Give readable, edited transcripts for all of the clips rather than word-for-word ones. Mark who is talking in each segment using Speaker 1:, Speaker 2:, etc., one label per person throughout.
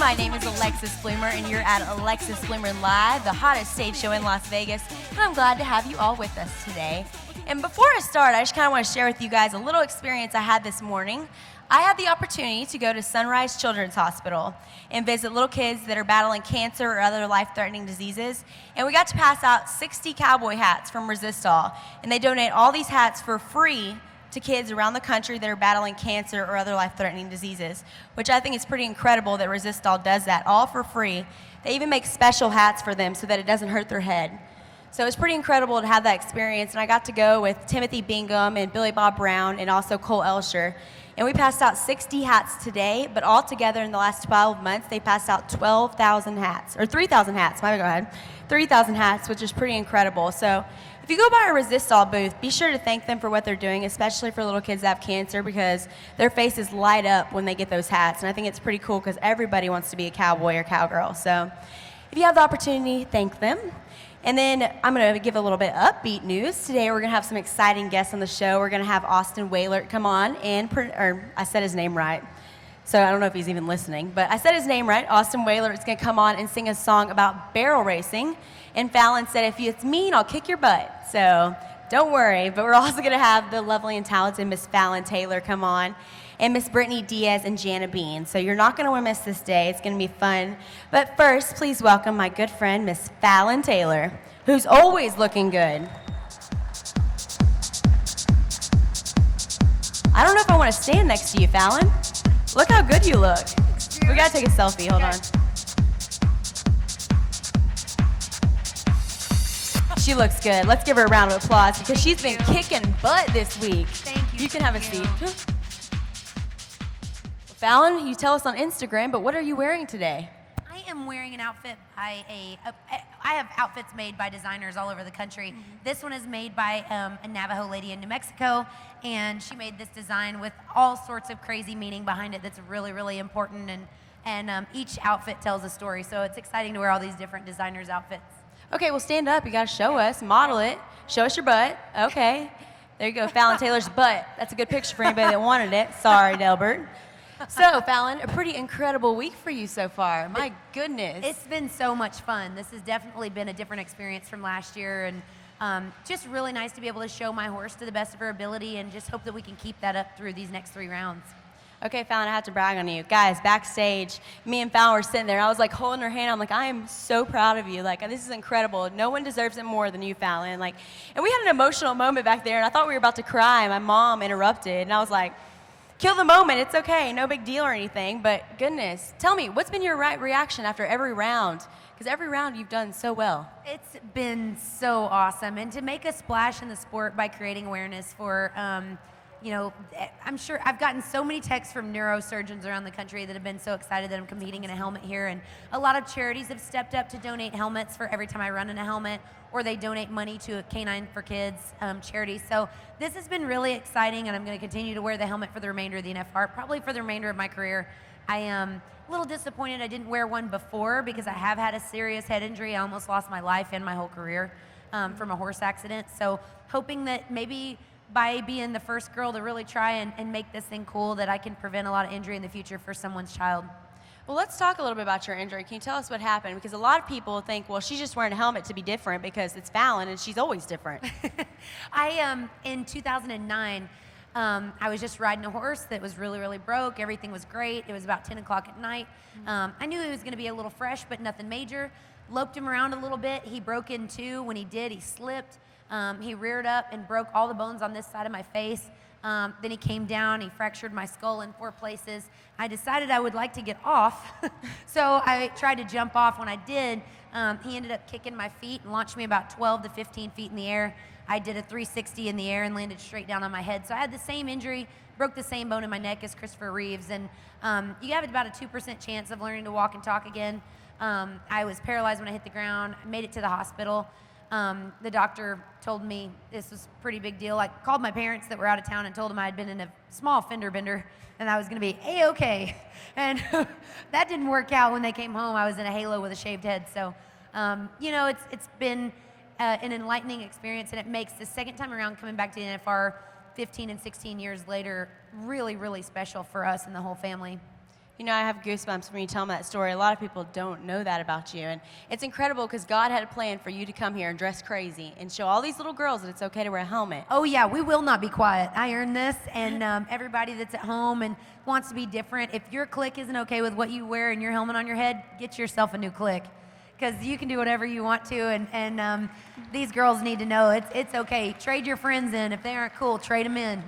Speaker 1: my name is Alexis Bloomer, and you're at Alexis Bloomer Live, the hottest stage show in Las Vegas, and I'm glad to have you all with us today. And before I start, I just kind of want to share with you guys a little experience I had this morning. I had the opportunity to go to Sunrise Children's Hospital and visit little kids that are battling cancer or other life-threatening diseases, and we got to pass out 60 cowboy hats from Resistol, and they donate all these hats for free to kids around the country that are battling cancer or other life-threatening diseases, which I think is pretty incredible that Resistol does that, all for free. They even make special hats for them so that it doesn't hurt their head. So it's pretty incredible to have that experience, and I got to go with Timothy Bingham and Billy Bob Brown and also Cole Elsher. And we passed out 60 hats today, but all together in the last 12 months, they passed out 12,000 hats, or 3,000 hats, my bad, 3,000 hats, which is pretty incredible. So if you go by a Resistol booth, be sure to thank them for what they're doing, especially for little kids that have cancer, because their faces light up when they get those hats. And I think it's pretty cool because everybody wants to be a cowboy or cowgirl. So if you have the opportunity, thank them. And then I'm going to give a little bit upbeat news. Today we're going to have some exciting guests on the show. We're going to have Austin Waylert come on, or I said his name right, so I don't know if he's even listening, but I said his name right. Austin Waylert is going to come on and sing a song about barrel racing. And Fallon said, if it's mean, I'll kick your butt. So don't worry. But we're also going to have the lovely and talented Miss Fallon Taylor come on, and Miss Brittany Diaz and Jana Bean. So you're not going to want to miss this day. It's going to be fun. But first, please welcome my good friend, Miss Fallon Taylor, who's always looking good. I don't know if I want to stand next to you, Fallon. Look how good you look. We got to take a selfie. Hold on. She looks good. Let's give her a round of applause because she's been kicking butt this week.
Speaker 2: Thank you.
Speaker 1: You can have a seat. Fallon, you tell us on Instagram, but what are you wearing today?
Speaker 2: I am wearing an outfit by I have outfits made by designers all over the country. Mm-hmm. This one is made by a Navajo lady in New Mexico, and she made this design with all sorts of crazy meaning behind it that's really, really important, and each outfit tells a story, so it's exciting to wear all these different designers' outfits.
Speaker 1: Okay, well, stand up. You got to show us, model it. Show us your butt. Okay. There you go, Fallon Taylor's butt. That's a good picture for anybody that wanted it. Sorry, Delbert. So, Fallon, a pretty incredible week for you so far. My goodness.
Speaker 2: It's been so much fun. This has definitely been a different experience from last year, and just really nice to be able to show my horse to the best of her ability and just hope that we can keep that up through these next 3 rounds.
Speaker 1: Okay, Fallon, I have to brag on you. Guys, backstage, me and Fallon were sitting there. I was like holding her hand. I'm like, I am so proud of you. Like, this is incredible. No one deserves it more than you, Fallon. Like, and we had an emotional moment back there, and I thought we were about to cry. My mom interrupted, and I was like, kill the moment. It's okay. No big deal or anything. But goodness, tell me, what's been your reaction after every round? Because every round you've done so well.
Speaker 2: It's been so awesome. And to make a splash in the sport by creating awareness for, I'm sure I've gotten so many texts from neurosurgeons around the country that have been so excited that I'm competing in a helmet here. And a lot of charities have stepped up to donate helmets for every time I run in a helmet, or they donate money to a Canine for Kids charity. So this has been really exciting, and I'm going to continue to wear the helmet for the remainder of the NFR, probably for the remainder of my career. I am a little disappointed I didn't wear one before because I have had a serious head injury. I almost lost my life and my whole career from a horse accident. So hoping that maybe by being the first girl to really try and make this thing cool, that I can prevent a lot of injury in the future for someone's child.
Speaker 1: Well, let's talk a little bit about your injury. Can you tell us what happened? Because a lot of people think, well, she's just wearing a helmet to be different because it's Fallon and she's always different.
Speaker 2: In 2009, I was just riding a horse that was really, really broke. Everything was great. It was about 10 o'clock at night. I knew he was going to be a little fresh, but nothing major. Loped him around a little bit. He broke in two. When he did, he slipped. He reared up and broke all the bones on this side of my face. Then he came down. He fractured my skull in 4 places. I decided I would like to get off, so I tried to jump off. When I did, he ended up kicking my feet and launched me about 12 to 15 feet in the air. I did a 360 in the air and landed straight down on my head. So I had the same injury, broke the same bone in my neck as Christopher Reeves, and you have about a 2% chance of learning to walk and talk again. I was paralyzed when I hit the ground. I made it to the hospital. The doctor told me this was a pretty big deal. I called my parents that were out of town and told them I had been in a small fender bender and I was going to be A-okay. And that didn't work out. When they came home, I was in a halo with a shaved head. So, it's been an enlightening experience, and it makes the second time around coming back to the NFR 15 and 16 years later really, really special for us and the whole family.
Speaker 1: You know, I have goosebumps when you tell me that story. A lot of people don't know that about you. And it's incredible because God had a plan for you to come here and dress crazy and show all these little girls that it's okay to wear a helmet.
Speaker 2: Oh, yeah, we will not be quiet. I earned this, and everybody that's at home and wants to be different, if your clique isn't okay with what you wear and your helmet on your head, get yourself a new clique. Because you can do whatever you want to, and these girls need to know it's okay. Trade your friends in. If they aren't cool, trade them in.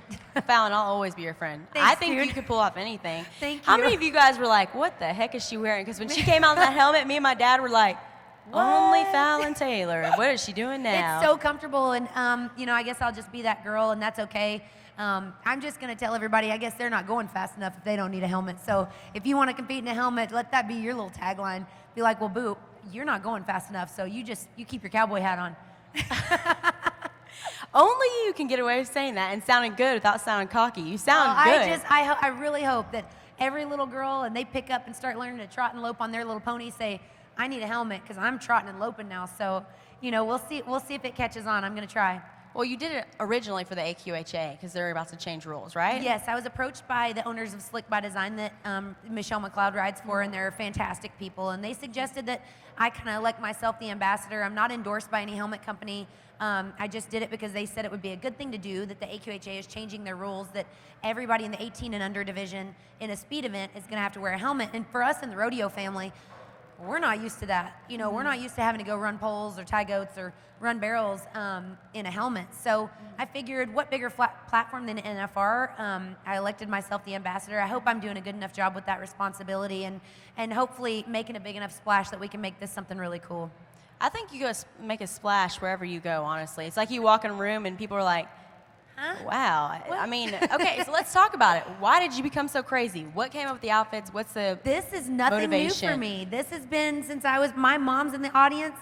Speaker 1: Fallon, I'll always be your friend.
Speaker 2: Thanks,
Speaker 1: I think
Speaker 2: dude.
Speaker 1: you could pull off anything.
Speaker 2: Thank
Speaker 1: How
Speaker 2: you.
Speaker 1: many of you guys were like, what the heck is she wearing? Because when she came out in that helmet, me and my dad were like, only Fallon Taylor. What is she doing now?
Speaker 2: It's so comfortable, and I guess I'll just be that girl, and that's okay. I'm just going to tell everybody, I guess they're not going fast enough if they don't need a helmet. So if you want to compete in a helmet, let that be your little tagline. Be like, well, boo, you're not going fast enough, so you keep your cowboy hat on.
Speaker 1: Only you can get away with saying that and sounding good without sounding cocky. You sound good.
Speaker 2: I really hope that every little girl, and they pick up and start learning to trot and lope on their little pony, say, I need a helmet because I'm trotting and loping now. So, we'll see if it catches on. I'm going to try.
Speaker 1: Well, you did it originally for the AQHA because they're about to change rules, right?
Speaker 2: Yes, I was approached by the owners of Slick by Design that Michelle McLeod rides for, and they're fantastic people. And they suggested that I kind of elect myself the ambassador. I'm not endorsed by any helmet company. I just did it because they said it would be a good thing to do, that the AQHA is changing their rules, that everybody in the 18 and under division in a speed event is going to have to wear a helmet. And for us in the rodeo family, we're not used to that. We're not used to having to go run poles or tie goats or run barrels in a helmet. So I figured, what bigger platform than NFR? I elected myself the ambassador. I hope I'm doing a good enough job with that responsibility and hopefully making a big enough splash that we can make this something really cool.
Speaker 1: I think you go make a splash wherever you go, honestly. It's like you walk in a room and people are like, huh? Wow. What? I mean, okay, so let's talk about it. Why did you become so crazy? What came up with the outfits? What's the
Speaker 2: This is nothing
Speaker 1: motivation?
Speaker 2: new for me. This has been since my mom's in the audience.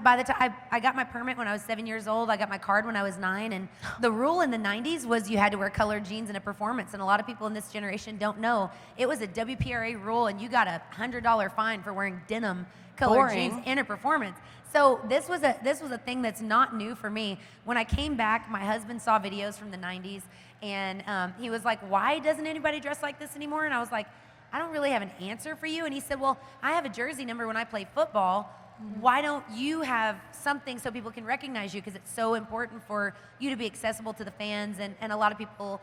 Speaker 2: By the time I got my permit when I was 7 years old, I got my card when I was 9, and the rule in the 90s was you had to wear colored jeans in a performance, and a lot of people in this generation don't know. It was a WPRA rule, and you got a $100 fine for wearing denim colored jeans in a performance. So this was a thing that's not new for me. When I came back, my husband saw videos from the 90s, and he was like, why doesn't anybody dress like this anymore? And I was like, I don't really have an answer for you. And he said, well, I have a jersey number when I play football. Why don't you have something so people can recognize you? Because it's so important for you to be accessible to the fans, and a lot of people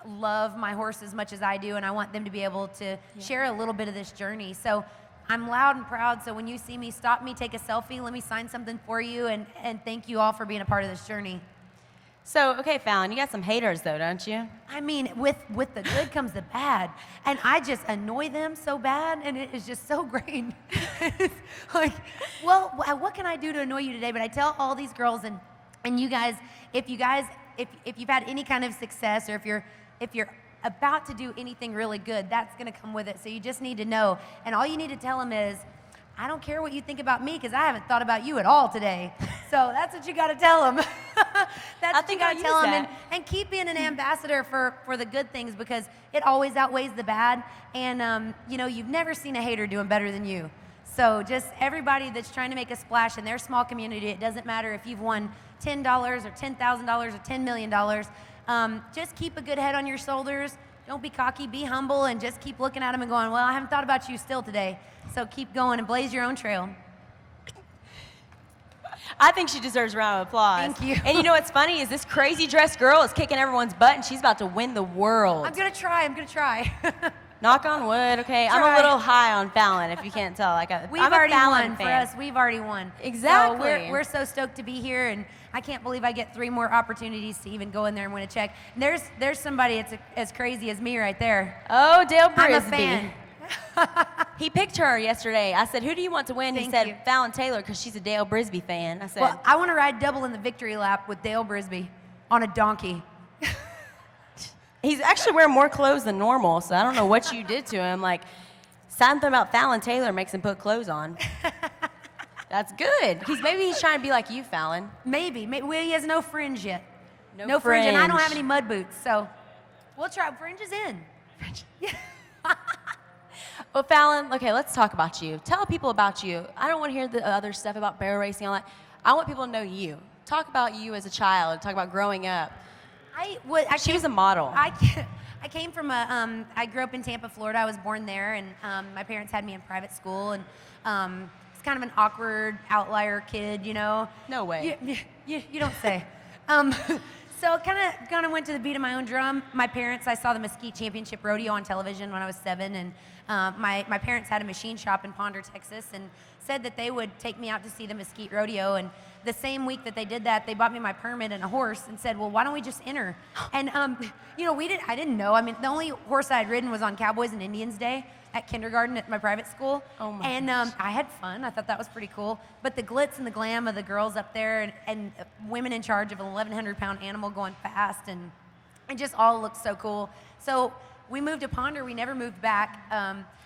Speaker 2: love my horse as much as I do, and I want them to be able to share a little bit of this journey. So I'm loud and proud, so when you see me, stop me, take a selfie, let me sign something for you, and thank you all for being a part of this journey.
Speaker 1: So, okay, Fallon, you got some haters, though, don't you?
Speaker 2: I mean, with the good comes the bad. And I just annoy them so bad, and it is just so great. It's like, well, what can I do to annoy you today? But I tell all these girls and you guys, if you've had any kind of success, or if you're about to do anything really good, that's going to come with it. So you just need to know. And all you need to tell them is, I don't care what you think about me because I haven't thought about you at all today. So that's what you got to tell them. That's what you got to tell them. And keep being an ambassador for the good things, because it always outweighs the bad. And, you've never seen a hater doing better than you. So just everybody that's trying to make a splash in their small community, it doesn't matter if you've won $10 or $10,000 or $10 million. Just keep a good head on your shoulders. Don't be cocky, be humble, and just keep looking at them and going, well, I haven't thought about you still today. So keep going and blaze your own trail.
Speaker 1: I think she deserves a round of applause.
Speaker 2: Thank you.
Speaker 1: And you know what's funny is this crazy dressed girl is kicking everyone's butt, and she's about to win the world.
Speaker 2: I'm going to try.
Speaker 1: Knock on wood, okay? I'm a little high on Fallon, if you can't tell.
Speaker 2: We've
Speaker 1: I'm
Speaker 2: already
Speaker 1: a Fallon
Speaker 2: won.
Speaker 1: fan.
Speaker 2: For us, we've already won.
Speaker 1: Exactly.
Speaker 2: So we're so stoked to be here, and I can't believe I get 3 more opportunities to even go in there and win a check. And there's somebody that's as crazy as me right there.
Speaker 1: Oh, Dale Brisby.
Speaker 2: I'm a fan.
Speaker 1: He picked her yesterday. I said, who do you want to win? He said,
Speaker 2: you.
Speaker 1: Fallon Taylor, because she's a Dale Brisby fan. I said,
Speaker 2: Well, I want to ride double in the victory lap with Dale Brisby on a donkey.
Speaker 1: he's actually wearing more clothes than normal, so I don't know what you did to him. Like, something about Fallon Taylor makes him put clothes on. That's good. Maybe he's trying to be like you, Fallon.
Speaker 2: Maybe. Well, he has no fringe yet.
Speaker 1: No
Speaker 2: fringe, and I don't have any mud boots, so we'll try. Fringe is in. Yeah.
Speaker 1: Well, Fallon, okay, let's talk about you. Tell people about you. I don't want to hear the other stuff about barrel racing and all that. I want people to know you. Talk about you as a child. Talk about growing up. She was a model.
Speaker 2: I came from I grew up in Tampa, Florida. I was born there, and my parents had me in private school, and it's kind of an awkward outlier kid, you know.
Speaker 1: No way.
Speaker 2: You don't say. So kind of went to the beat of my own drum. My parents, I saw the Mesquite Championship Rodeo on television when I was 7, and my parents had a machine shop in Ponder, Texas, and said that they would take me out to see the Mesquite Rodeo. And the same week that they did that, they bought me my permit and a horse and said, well, why don't we just enter? And, you know, I didn't know. I mean, the only horse I had ridden was on Cowboys and Indians Day at kindergarten at my private school.
Speaker 1: Oh my
Speaker 2: and
Speaker 1: gosh.
Speaker 2: I had fun. I thought that was pretty cool. But the glitz and the glam of the girls up there and women in charge of an 1,100-pound animal going fast, and it just all looked so cool. So we moved to Ponder. We never moved back.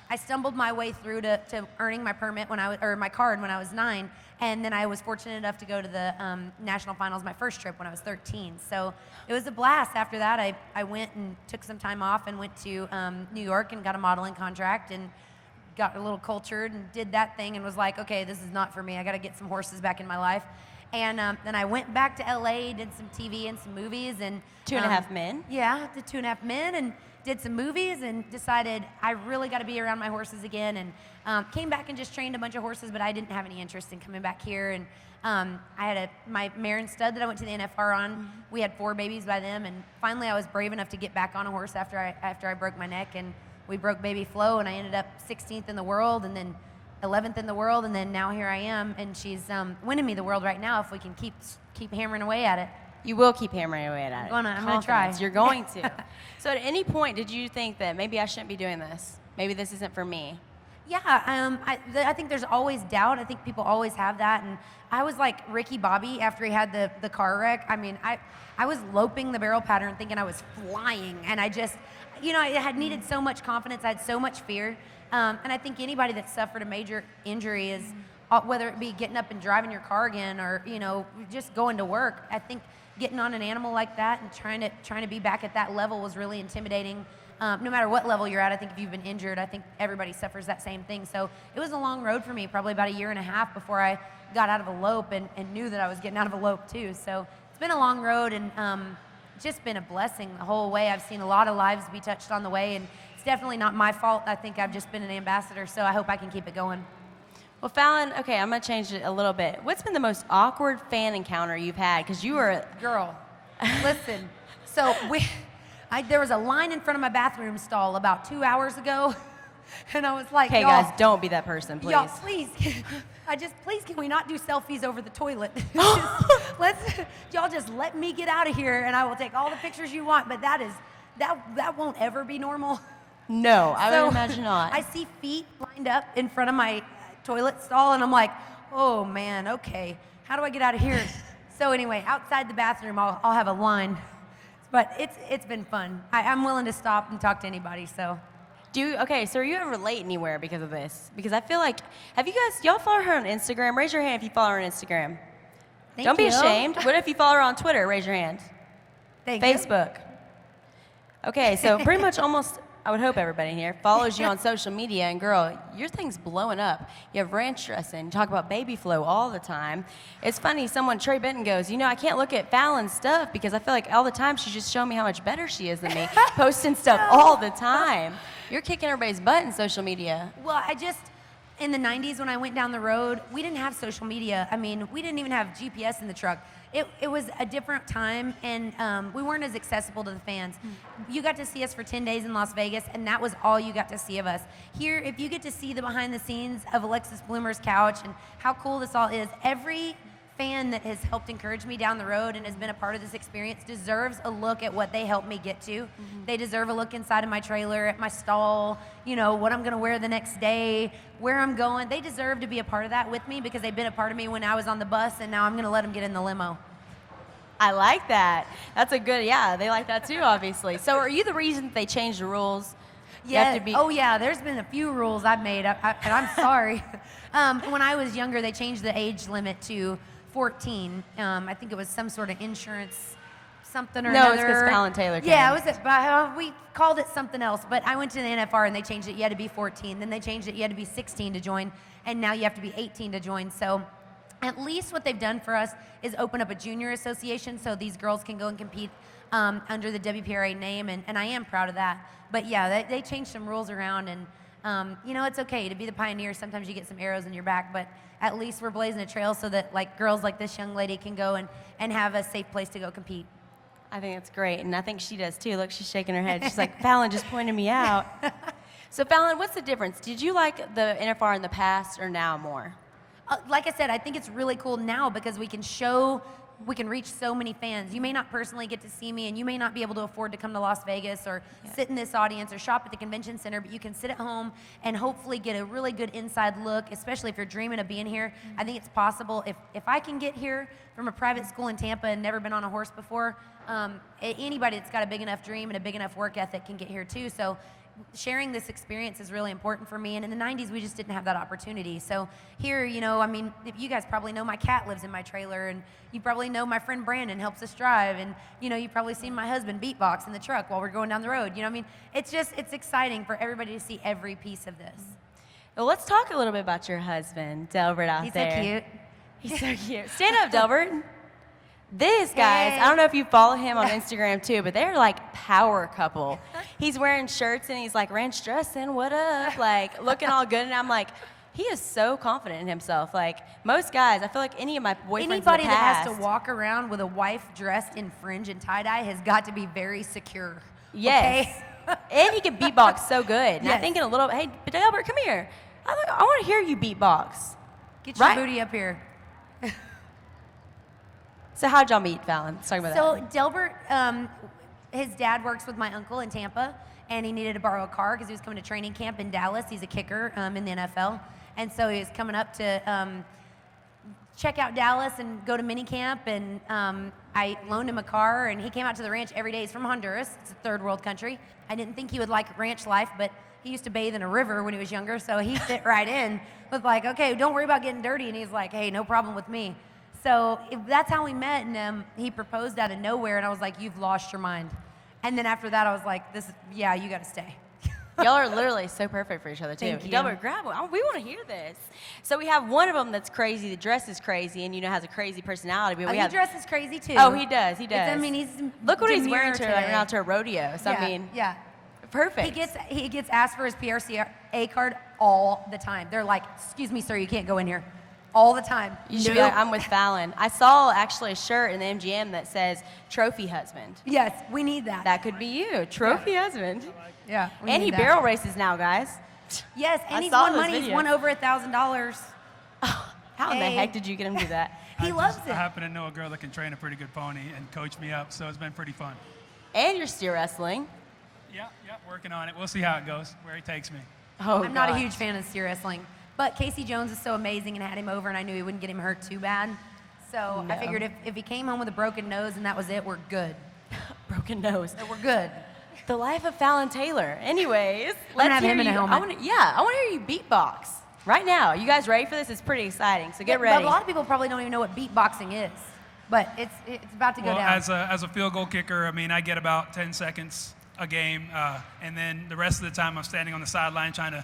Speaker 2: I stumbled my way through to earning my permit or my card when I was 9, and then I was fortunate enough to go to the national finals my first trip when I was 13. So it was a blast. After that, I went and took some time off and went to New York and got a modeling contract and got a little cultured and did that thing and was like, okay, this is not for me. I got to get some horses back in my life. And then I went back to LA, did some TV and some movies, and
Speaker 1: 2.5 Men.
Speaker 2: Yeah, did 2.5 Men and did some movies, and decided I really got to be around my horses again. And came back and just trained a bunch of horses, but I didn't have any interest in coming back here. And I had my mare and stud that I went to the NFR on. Mm-hmm. We had 4 babies by them, and finally I was brave enough to get back on a horse after I broke my neck, and we broke baby Flo, and I ended up 16th in the world, and then 11th in the world, and then now here I am, and she's winning me the world right now if we can keep hammering away at it.
Speaker 1: You will keep hammering away at it.
Speaker 2: I'm gonna try.
Speaker 1: You're going to. So at any point, did you think that maybe I shouldn't be doing this? Maybe this isn't for me?
Speaker 2: Yeah, I think there's always doubt. I think people always have that. And I was like Ricky Bobby after he had the car wreck. I mean, I was loping the barrel pattern thinking I was flying. And I just, you know, I had needed so much confidence. I had so much fear. And I think anybody that suffered a major injury is, whether it be getting up and driving your car again or, you know, just going to work, I think getting on an animal like that and trying to be back at that level was really intimidating. No matter what level you're at, I think if you've been injured, I think everybody suffers that same thing. So it was a long road for me, probably about 1.5 years before I got out of a lope and knew that I was getting out of a lope too. So it's been a long road and just been a blessing the whole way. I've seen a lot of lives be touched on the way, and it's definitely not my fault. I think I've just been an ambassador, so I hope I can keep it going.
Speaker 1: Well, Fallon, okay, I'm going to change it a little bit. What's been the most awkward fan encounter you've had? Because you were...
Speaker 2: Girl, listen. So there was a line in front of my bathroom stall about 2 hours ago, and I was like,
Speaker 1: okay, guys, don't be that person, please.
Speaker 2: Y'all, please. Please, can we not do selfies over the toilet? Y'all just let me get out of here, and I will take all the pictures you want, but that won't ever be normal.
Speaker 1: No, I would imagine not.
Speaker 2: I see feet lined up in front of my toilet stall, and I'm like, oh man, okay, how do I get out of here? So anyway, outside the bathroom, I'll have a line, but it's been fun. I'm willing to stop and talk to anybody. So,
Speaker 1: so are you ever late anywhere because of this? Because I feel like, y'all follow her on Instagram? Raise your hand if you follow her on Instagram. Don't be ashamed. What if you follow her on Twitter? Raise your hand. Facebook. Okay, so pretty much almost, I would hope everybody here follows you on social media, and girl, your thing's blowing up. You have ranch dressing, you talk about baby flow all the time. It's funny, Trey Benton goes, you know, I can't look at Fallon's stuff because I feel like all the time she's just showing me how much better she is than me, posting stuff all the time. You're kicking everybody's butt in social media.
Speaker 2: Well, in the 90s when I went down the road, we didn't have social media. I mean, we didn't even have GPS in the truck. It was a different time, and we weren't as accessible to the fans. You got to see us for 10 days in Las Vegas, and that was all you got to see of us. Here, if you get to see the behind the scenes of Alexis Bloomer's couch and how cool this all is, every fan that has helped encourage me down the road and has been a part of this experience deserves a look at what they helped me get to. Mm-hmm. They deserve a look inside of my trailer, at my stall, you know, what I'm going to wear the next day, where I'm going. They deserve to be a part of that with me because they've been a part of me when I was on the bus, and now I'm going to let them get in the limo.
Speaker 1: I like that. That's a good, yeah, they like that too, obviously. So are you the reason they changed the rules?
Speaker 2: Yeah. Oh, yeah. There's been a few rules I've made, and I'm sorry. When I was younger, they changed the age limit to 14. I think it was some sort of insurance something or another.
Speaker 1: No, it's because Fallon Taylor came.
Speaker 2: Yeah, we called it something else, but I went to the NFR and they changed it. You had to be 14. Then they changed it. You had to be 16 to join, and now you have to be 18 to join. So At least what they've done for us is open up a junior association so these girls can go and compete under the WPRA name, and I am proud of that. But yeah, they changed some rules around, and you know, it's okay to be the pioneer. Sometimes you get some arrows in your back, but at least we're blazing a trail so that like girls like this young lady can go and have a safe place to go compete.
Speaker 1: I think that's great, and I think she does too. Look, she's shaking her head. She's like, Fallon just pointed me out. So Fallon, what's the difference? Did you like the NFR in the past or now more?
Speaker 2: Like I said, I think it's really cool now because we can reach so many fans. You may not personally get to see me, and you may not be able to afford to come to Las Vegas or sit in this audience or shop at the convention center, but you can sit at home and hopefully get a really good inside look, especially if you're dreaming of being here. I think it's possible. If I can get here from a private school in Tampa and never been on a horse before, anybody that's got a big enough dream and a big enough work ethic can get here too. So sharing this experience is really important for me, and in the 90s we just didn't have that opportunity. So here, you know, I mean, you guys probably know my cat lives in my trailer, and you probably know my friend Brandon helps us drive, and you know, you've probably seen my husband beatbox in the truck while we're going down the road. You know what I mean? It's exciting for everybody to see every piece of this.
Speaker 1: Well, let's talk a little bit about your husband, Delbert, out
Speaker 2: He's
Speaker 1: there.
Speaker 2: so cute.
Speaker 1: He's so cute. Stand up, Delbert. This, guys, I don't know if you follow him on Instagram too, but they're like power couple. He's wearing shirts and he's like, ranch dressing, what up? Like looking all good. And I'm like, he is so confident in himself. Like most guys, I feel like any of my boyfriends
Speaker 2: Anybody
Speaker 1: in the past,
Speaker 2: that has to walk around with a wife dressed in fringe and tie-dye has got to be very secure.
Speaker 1: yes.
Speaker 2: Okay?
Speaker 1: And he can beatbox so good. And I
Speaker 2: Yes.
Speaker 1: think in a little, hey, Delbert, come here. I want to hear you beatbox.
Speaker 2: Get your
Speaker 1: Right?
Speaker 2: booty up here.
Speaker 1: So how'd y'all meet, Fallon? Let's talk about
Speaker 2: So
Speaker 1: that.
Speaker 2: Delbert, his dad works with my uncle in Tampa, and he needed to borrow a car because he was coming to training camp in Dallas. He's a kicker in the NFL, and so he was coming up to check out Dallas and go to mini camp, and I loaned him a car, and he came out to the ranch every day. He's from Honduras. It's a third world country. I didn't think he would like ranch life, but he used to bathe in a river when he was younger, so he fit right in with like, okay, don't worry about getting dirty, and he's like, hey, no problem with me. So that's how we met, and he proposed out of nowhere, and I was like, you've lost your mind. And then after that, I was like, yeah, you got to stay.
Speaker 1: Y'all are literally so perfect for each other, too.
Speaker 2: Thank you.
Speaker 1: Delbert, grab one. We want to hear this. So we have one of them that's crazy. The dress is crazy, and has a crazy personality. But we
Speaker 2: He
Speaker 1: have.
Speaker 2: dresses crazy too.
Speaker 1: Oh, he does. He does.
Speaker 2: I mean, he's
Speaker 1: Look what he's wearing
Speaker 2: demure
Speaker 1: right
Speaker 2: today.
Speaker 1: now to a rodeo. So
Speaker 2: yeah,
Speaker 1: I mean,
Speaker 2: yeah.
Speaker 1: perfect.
Speaker 2: He gets asked for his PRCA card all the time. They're like, excuse me, sir, you can't go in here. All the time.
Speaker 1: You should be like, I'm with Fallon. I saw actually a shirt in the MGM that says "Trophy Husband."
Speaker 2: Yes, we need that.
Speaker 1: That could be you, Trophy Husband.
Speaker 2: Yeah. we
Speaker 1: And
Speaker 2: need
Speaker 1: he
Speaker 2: that.
Speaker 1: barrel races now, guys.
Speaker 2: Yes, and
Speaker 1: I
Speaker 2: he's
Speaker 1: saw
Speaker 2: won
Speaker 1: those
Speaker 2: money. He's
Speaker 1: videos.
Speaker 2: won over $1,000.
Speaker 1: How in the
Speaker 2: Hey.
Speaker 1: heck did you get him to do that?
Speaker 2: He loves
Speaker 3: I
Speaker 2: it.
Speaker 3: happen to know a girl that can train a pretty good pony and coach me up, so it's been pretty fun.
Speaker 1: And you're steer wrestling.
Speaker 3: Yeah, working on it. We'll see how it goes, where he takes me.
Speaker 1: Oh,
Speaker 2: I'm not a
Speaker 1: gosh.
Speaker 2: huge fan of steer wrestling, but Casey Jones is so amazing and had him over, and I knew he wouldn't get him hurt too bad. So I
Speaker 1: No.
Speaker 2: figured if he came home with a broken nose and that was it, we're good.
Speaker 1: Broken nose.
Speaker 2: So we're good.
Speaker 1: The life of Fallon Taylor. Anyways,
Speaker 2: gonna
Speaker 1: let's
Speaker 2: have
Speaker 1: hear
Speaker 2: him in a
Speaker 1: you.
Speaker 2: helmet.
Speaker 1: I want to hear you beatbox right now. You guys ready for this? It's pretty exciting. So get
Speaker 2: But
Speaker 1: ready.
Speaker 2: a lot of people probably don't even know what beatboxing is, but it's about to go
Speaker 3: Well,
Speaker 2: down.
Speaker 3: as a field goal kicker, I mean, I get about 10 seconds a game, and then the rest of the time I'm standing on the sideline trying to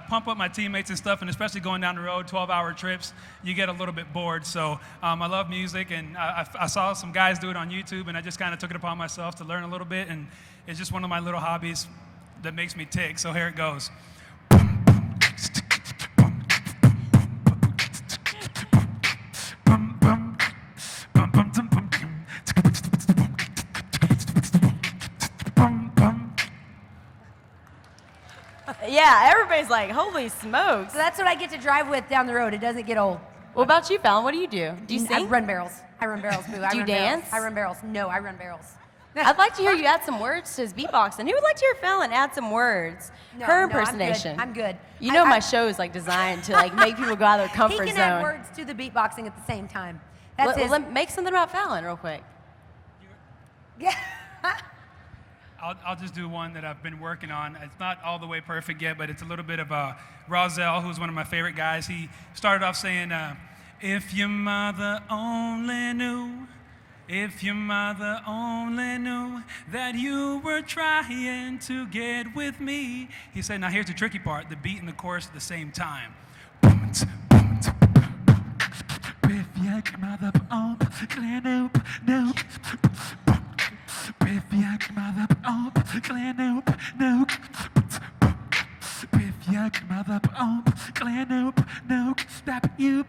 Speaker 3: pump up my teammates and stuff, and especially going down the road, 12-hour trips, you get a little bit bored. So I love music, and I saw some guys do it on YouTube, and I just kind of took it upon myself to learn a little bit, and it's just one of my little hobbies that makes me tick. So here it goes.
Speaker 1: Yeah, everybody's like, holy smokes.
Speaker 2: So that's what I get to drive with down the road. It doesn't get old.
Speaker 1: What about you, Fallon? What do you do? Do you
Speaker 2: I
Speaker 1: sing?
Speaker 2: run barrels. I run barrels, boo.
Speaker 1: Do you
Speaker 2: run
Speaker 1: dance?
Speaker 2: Barrels. I run barrels. No, I run barrels.
Speaker 1: I'd like to hear you add some words to his beatboxing. Who would like to hear Fallon add some words?
Speaker 2: No,
Speaker 1: Her
Speaker 2: no,
Speaker 1: impersonation.
Speaker 2: I'm good.
Speaker 1: You know
Speaker 2: I-
Speaker 1: my show is like designed to like make people go out of their
Speaker 2: He
Speaker 1: comfort
Speaker 2: can
Speaker 1: zone.
Speaker 2: add words to the beatboxing at the same time. That's his.
Speaker 1: Make something about Fallon real quick.
Speaker 2: Yeah.
Speaker 3: I'll just do one that I've been working on. It's not all the way perfect yet, but it's a little bit of Rozelle, who's one of my favorite guys. He started off saying, if your mother only knew, if your mother only knew that you were trying to get with me. He said, now here's the tricky part, the beat and the chorus at the same time. yak mother clean up, no. Biff yak mother clean up, no. Biff yak mother clean up, no. Stop you,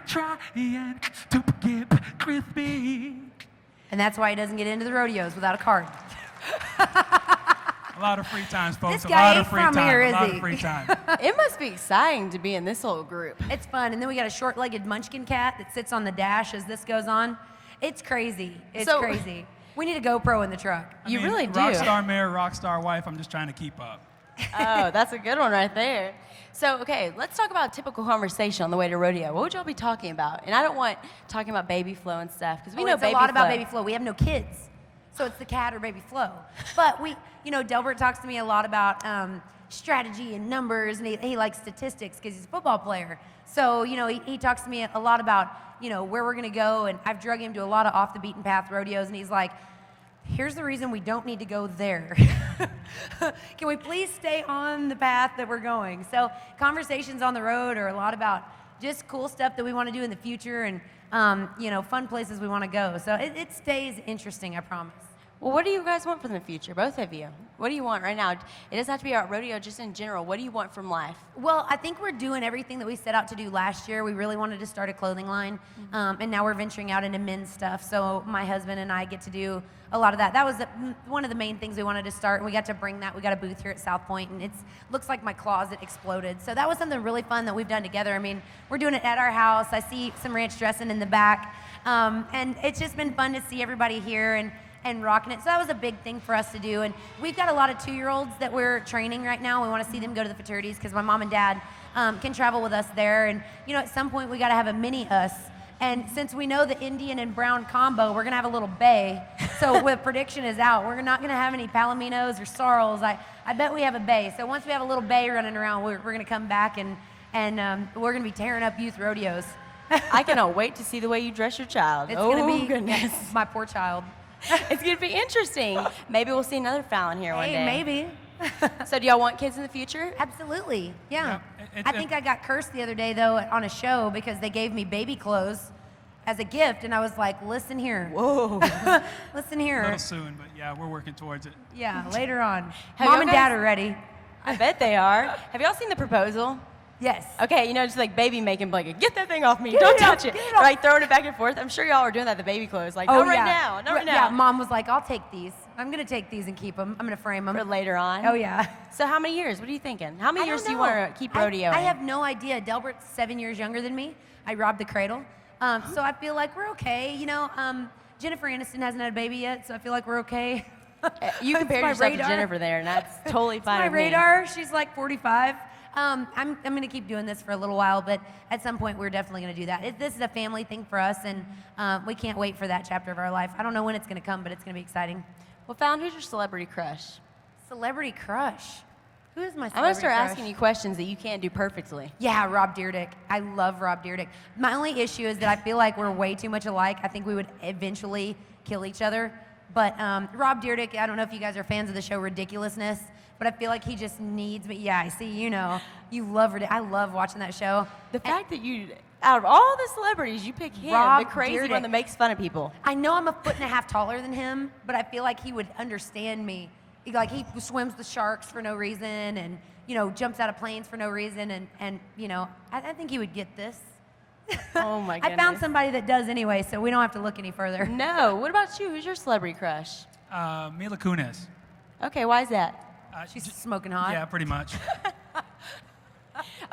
Speaker 3: try and to get crispy.
Speaker 2: And that's why he doesn't get into the rodeos without a card.
Speaker 3: A lot of free times, folks.
Speaker 2: This guy ain't from here, is
Speaker 3: A lot
Speaker 2: he?
Speaker 3: of free time.
Speaker 1: It must be exciting to be in this little group.
Speaker 2: It's fun. And then we got a short-legged munchkin cat that sits on the dash as this goes on. It's crazy. It's crazy. We need a GoPro in the truck.
Speaker 1: You really do.
Speaker 3: Rockstar mayor, rockstar wife. I'm just trying to keep up.
Speaker 1: Oh, that's a good one right there. So, okay, let's talk about a typical conversation on the way to rodeo. What would y'all be talking about? And I don't want talking about baby flow and stuff, because we know
Speaker 2: it's
Speaker 1: baby
Speaker 2: a lot
Speaker 1: flow.
Speaker 2: about baby flow. We have no kids, so it's the cat or baby flow. But Delbert talks to me a lot about strategy and numbers, and he likes statistics because he's a football player. So, he talks to me a lot about, where we're going to go, and I've drug him to a lot of off-the-beaten-path rodeos, and he's like, here's the reason we don't need to go there. Can we please stay on the path that we're going? So conversations on the road are a lot about just cool stuff that we want to do in the future and, fun places we want to go. So it stays interesting, I promise.
Speaker 1: Well, what do you guys want from the future, both of you? What do you want right now? It doesn't have to be about rodeo, just in general. What do you want from life?
Speaker 2: Well, I think we're doing everything that we set out to do last year. We really wanted to start a clothing line, and now we're venturing out into men's stuff. So my husband and I get to do a lot of that. That was one of the main things we wanted to start, and we got to bring that. We got a booth here at South Point, and it looks like my closet exploded. So that was something really fun that we've done together. I mean, we're doing it at our house. I see some ranch dressing in the back, and it's just been fun to see everybody here and rocking it. So that was a big thing for us to do. And we've got a lot of 2-year-olds that we're training right now. We want to see them go to the fraternities because my mom and dad can travel with us there. And, at some point we got to have a mini us. And since we know the Indian and brown combo, we're going to have a little bay. So the prediction is out. We're not going to have any Palominos or Sorrels. I bet we have a bay. So once we have a little bay running around, we're going to come back and we're going to be tearing up youth rodeos.
Speaker 1: I cannot wait to see the way you dress your child.
Speaker 2: It's going to be
Speaker 1: goodness.
Speaker 2: My poor child.
Speaker 1: It's going to be interesting. Maybe we'll see another Fallon here one day.
Speaker 2: Maybe.
Speaker 1: So do y'all want kids in the future?
Speaker 2: Absolutely, yeah.
Speaker 3: Yeah,
Speaker 2: I think I got cursed the other day, though, on a show because they gave me baby clothes as a gift, and I was like, listen here.
Speaker 1: Whoa.
Speaker 2: Listen
Speaker 3: A
Speaker 2: here.
Speaker 3: little soon, but yeah, we're working towards it.
Speaker 2: Yeah, later on.
Speaker 1: Have
Speaker 2: Mom
Speaker 1: y'all
Speaker 2: and
Speaker 1: guys-
Speaker 2: Dad are ready.
Speaker 1: I bet they are. Have y'all seen The Proposal?
Speaker 2: Yes.
Speaker 1: Okay, just like baby making blanket. Get that thing off me.
Speaker 2: Get
Speaker 1: Don't
Speaker 2: it off,
Speaker 1: touch it.
Speaker 2: get it off.
Speaker 1: Right, throwing it back and forth. I'm sure y'all are doing that, the baby clothes. Like, not right now. Not right now.
Speaker 2: Yeah, Mom was like, I'll take these. I'm going to take these and keep them. I'm going to frame them.
Speaker 1: For later on.
Speaker 2: Oh, yeah.
Speaker 1: So how many years? What are you thinking? How many
Speaker 2: I
Speaker 1: years
Speaker 2: don't
Speaker 1: do you
Speaker 2: know.
Speaker 1: want to keep rodeoing?
Speaker 2: I have no idea. Delbert's 7 years younger than me. I robbed the cradle. So I feel like we're okay. Jennifer Aniston hasn't had a baby yet, so I feel like we're okay.
Speaker 1: You compared
Speaker 2: my
Speaker 1: yourself
Speaker 2: radar.
Speaker 1: to Jennifer there, and that's totally fine
Speaker 2: My
Speaker 1: with me.
Speaker 2: radar, she's like 45. I'm going to keep doing this for a little while, but at some point we're definitely going to do that. This is a family thing for us, and we can't wait for that chapter of our life. I don't know when it's going to come, but it's going to be exciting.
Speaker 1: Well, Fallon, who's your celebrity crush?
Speaker 2: Celebrity crush. Who is my celebrity
Speaker 1: I'm going to start
Speaker 2: crush?
Speaker 1: asking you questions that you can't do perfectly.
Speaker 2: Yeah, Rob Dyrdek. I love Rob Dyrdek. My only issue is that I feel like we're way too much alike. I think we would eventually kill each other. But Rob Dyrdek, I don't know if you guys are fans of the show Ridiculousness, but I feel like he just needs me. Yeah, I see, you love I love watching that show.
Speaker 1: The fact that you, out of all the celebrities, you pick him,
Speaker 2: Rob
Speaker 1: the crazy
Speaker 2: Dyrdek.
Speaker 1: one that makes fun of people.
Speaker 2: I know I'm 1.5 feet taller than him, but I feel like he would understand me. He swims with sharks for no reason and, jumps out of planes for no reason. And I think he would get this.
Speaker 1: Oh, my goodness.
Speaker 2: I found somebody that does anyway, so we don't have to look any further.
Speaker 1: No. What about you? Who's your celebrity crush?
Speaker 3: Mila Kunis.
Speaker 1: Okay, why is that?
Speaker 2: She's smoking hot.
Speaker 3: Yeah, pretty much.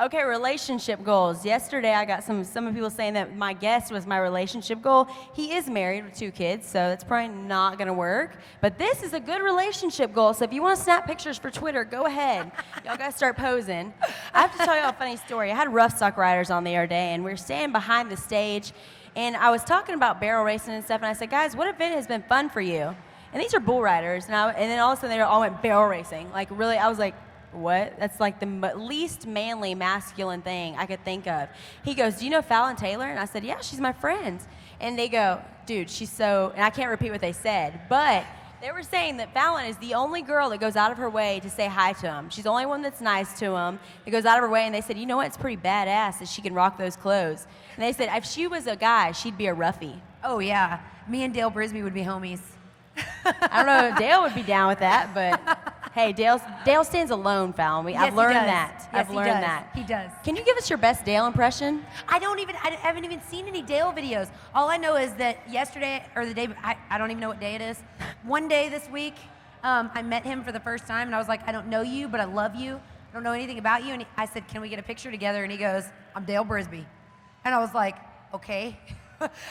Speaker 1: Okay, relationship goals. Yesterday, I got some people saying that my guest was my relationship goal. He is married with 2 kids, so that's probably not going to work. But this is a good relationship goal, so if you want to snap pictures for Twitter, go ahead. Y'all got to start posing. I have to tell y'all a funny story. I had Rough Stock Riders on the other day, and we were standing behind the stage, and I was talking about barrel racing and stuff, and I said, guys, what event has been fun for you? And these are bull riders, and then all of a sudden, they all went barrel racing. Like, really, I was like, what? That's like the least manly, masculine thing I could think of. He goes, do you know Fallon Taylor? And I said, yeah, she's my friend. And they go, dude, she's so, and I can't repeat what they said, but They were saying that Fallon is the only girl that goes out of her way to say hi to him. She's the only one that's nice to him, that goes out of her way, and they said, you know what, it's pretty badass that she can rock those clothes. And they said if she was a guy, she'd be a roughie.
Speaker 2: Oh, yeah. Me and Dale Brisby would be homies.
Speaker 1: I don't know if Dale would be down with that, but hey, Dale stands alone, Fallon.
Speaker 2: Yes,
Speaker 1: I've learned
Speaker 2: he does.
Speaker 1: that.
Speaker 2: Yes,
Speaker 1: I've learned that.
Speaker 2: He does.
Speaker 1: Can you give us your best Dale impression?
Speaker 2: I haven't even seen any Dale videos. All I know is that yesterday, or the day, I don't even know what day it is. One day this week, I met him for the first time, and I was like, I don't know you, but I love you. I don't know anything about you. And I said, can we get a picture together? And he goes, I'm Dale Brisby. And I was like, okay.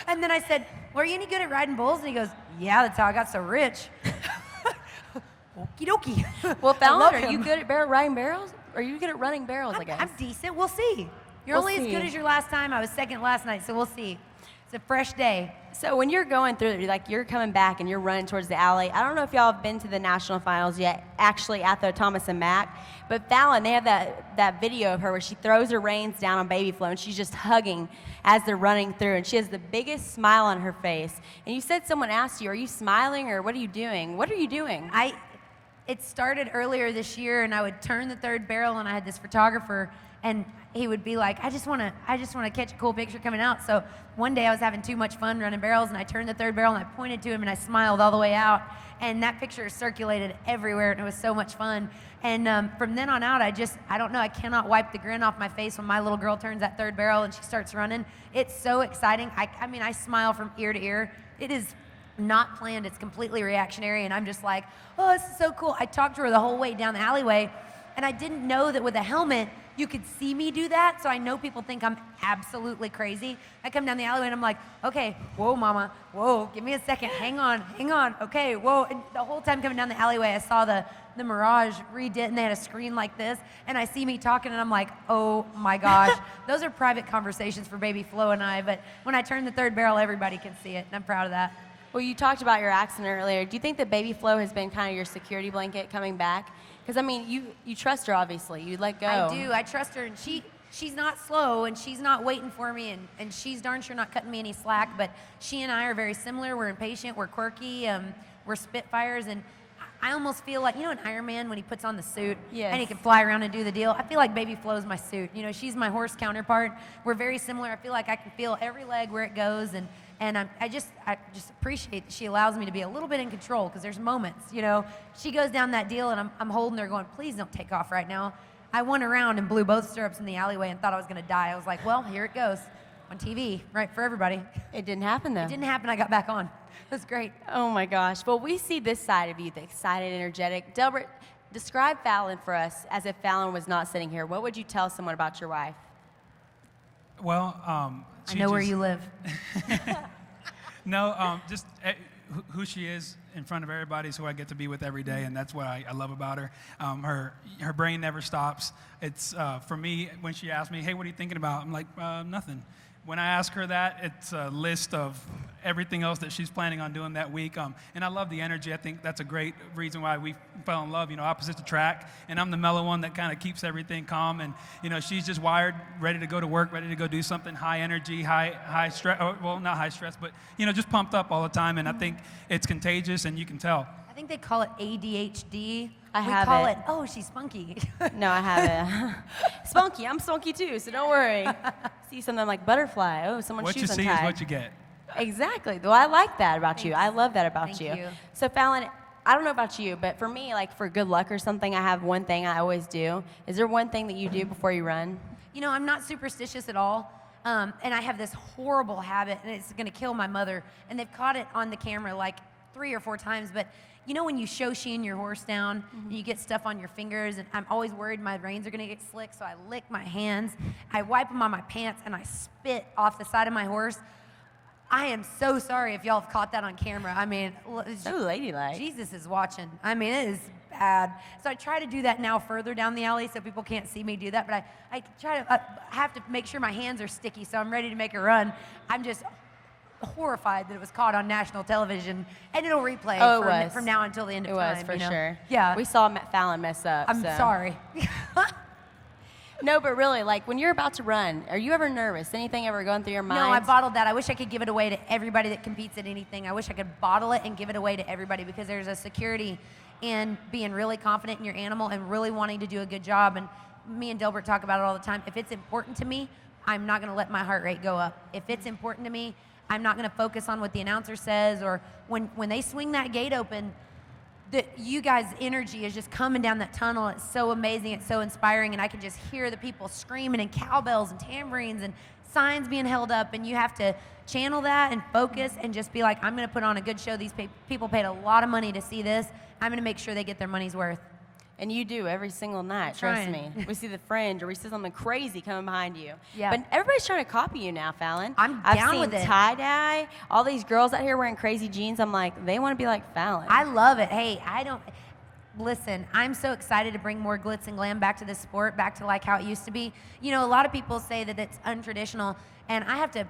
Speaker 2: And then I said, well, are you any good at riding bulls? And he goes, yeah, that's how I got so rich. Okie dokie.
Speaker 1: Well, Fallon, are you good at riding barrels? Are you good at running barrels, I guess?
Speaker 2: I'm decent. We'll see. You're only as good as your last time. I was second last night, so we'll see. It's a fresh day.
Speaker 1: So when you're going through, like you're coming back and you're running towards the alley, I don't know if y'all have been to the national finals yet, actually at the Thomas and Mack, but Fallon, they have that video of her where she throws her reins down on Baby Flo and she's just hugging as they're running through, and she has the biggest smile on her face. And you said someone asked you, are you smiling or what are you doing? What are you doing?
Speaker 2: It started earlier this year, and I would turn the third barrel, and I had this photographer, and he would be like, I just want to catch a cool picture coming out. So one day I was having too much fun running barrels, and I turned the third barrel, and I pointed to him, and I smiled all the way out. And that picture circulated everywhere, and it was so much fun. And from then on out, I don't know, I cannot wipe the grin off my face when my little girl turns that third barrel and she starts running. It's so exciting. I mean, I smile from ear to ear. It is not planned. It's completely reactionary, and I'm just like, oh, this is so cool. I talked to her the whole way down the alleyway, and I didn't know that with a helmet, you could see me do that, so I know people think I'm absolutely crazy. I come down the alleyway, and I'm like, okay, whoa, mama, whoa, give me a second, hang on, okay, whoa. And the whole time coming down the alleyway, I saw the Mirage redid, and they had a screen like this, and I see me talking, and I'm like, oh my gosh. Those are private conversations for Baby Flo and I, but when I turn the third barrel, everybody can see it, and I'm proud of that.
Speaker 1: Well, you talked about your accident earlier. Do you think that Baby Flo has been kind of your security blanket coming back? Because, I mean, you trust her, obviously. You let go.
Speaker 2: I do. I trust her, and she's not slow, and she's not waiting for me, and she's darn sure not cutting me any slack, but she and I are very similar. We're impatient. We're quirky. We're Spitfires, and I almost feel like, you know, an Iron Man when he puts on the suit and he can fly around and do the deal? I feel like Baby Flo's my suit. You know, she's my horse counterpart. We're very similar. I feel like I can feel every leg where it goes, and I just appreciate that she allows me to be a little bit in control, because there's moments, you know, she goes down that deal and I'm holding her going, please don't take off right now. I went around and blew both stirrups in the alleyway and thought I was going to die. I was like, well, here it goes on TV, right, for everybody.
Speaker 1: It didn't happen, though.
Speaker 2: It didn't happen. I got back on. It was great.
Speaker 1: Oh, my gosh. Well, we see this side of you, the excited, energetic. Delbert, describe Fallon for us as if Fallon was not sitting here. What would you tell someone about your wife?
Speaker 3: Well,
Speaker 2: I know where you live.
Speaker 3: No, just who she is in front of everybody is who I get to be with every day, and that's what I love about her. Her brain never stops. It's for me, when she asks me, hey, what are you thinking about? I'm like, nothing. When I ask her that, it's a list of everything else that she's planning on doing that week. And I love the energy. I think that's a great reason why we fell in love, you know, opposites attract. And I'm the mellow one that kind of keeps everything calm. And, you know, she's just wired, ready to go to work, ready to go do something, high energy, high stress. Well, not high stress, but, you know, just pumped up all the time. And I think it's contagious, and you can tell.
Speaker 2: I think they call it ADHD.
Speaker 1: We
Speaker 2: call it, oh, she's spunky.
Speaker 1: No, I haven't. Spunky. I'm spunky too, so don't worry. See something like butterfly. Oh, someone's
Speaker 3: What you
Speaker 1: shoes
Speaker 3: see
Speaker 1: untied.
Speaker 3: is what you get.
Speaker 1: Exactly. Well, I like that about you. I love that about
Speaker 2: Thank you.
Speaker 1: So, Fallon, I don't know about you, but for me, like for good luck or something, I have one thing I always do. Is there one thing that you do before you run?
Speaker 2: You know, I'm not superstitious at all. And I have this horrible habit, and it's going to kill my mother. And they've caught it on the camera like 3 or 4 times. But you know when you show sheeing your horse down and you get stuff on your fingers, and I'm always worried my reins are going to get slick, so I lick my hands, I wipe them on my pants, and I spit off the side of my horse. I am so sorry if y'all have caught that on camera. I mean,
Speaker 1: So ladylike.
Speaker 2: Jesus is watching. I mean, it is bad. So I try to do that now further down the alley so people can't see me do that, but I try to have to make sure my hands are sticky so I'm ready to make a run. I'm just horrified that it was caught on national television, and it'll replay from now until the end of time.
Speaker 1: It was, for sure.
Speaker 2: Yeah.
Speaker 1: We saw Fallon mess up.
Speaker 2: I'm
Speaker 1: so.
Speaker 2: sorry.
Speaker 1: No, but really, like when you're about to run, are you ever nervous? Anything ever going through your mind?
Speaker 2: No, I bottled that. I wish I could give it away to everybody that competes at anything. I wish I could bottle it and give it away to everybody, because there's a security in being really confident in your animal and really wanting to do a good job. And me and Delbert talk about it all the time. If it's important to me, I'm not going to let my heart rate go up. If it's important to me, I'm not going to focus on what the announcer says, or when they swing that gate open, you guys' energy is just coming down that tunnel. It's so amazing. It's so inspiring. And I can just hear the people screaming and cowbells and tambourines and signs being held up. And you have to channel that and focus and just be like, I'm going to put on a good show. These people paid a lot of money to see this. I'm going to make sure they get their money's worth.
Speaker 1: And you do every single night, trust me. We see the fringe or we see something crazy coming behind you.
Speaker 2: Yeah.
Speaker 1: But everybody's trying to copy you now, Fallon.
Speaker 2: I've down with it.
Speaker 1: I've seen tie-dye, all these girls out here wearing crazy jeans. I'm like, they want to be like Fallon.
Speaker 2: I love it. Hey, listen, I'm so excited to bring more glitz and glam back to this sport, back to like how it used to be. You know, a lot of people say that it's untraditional, and I have to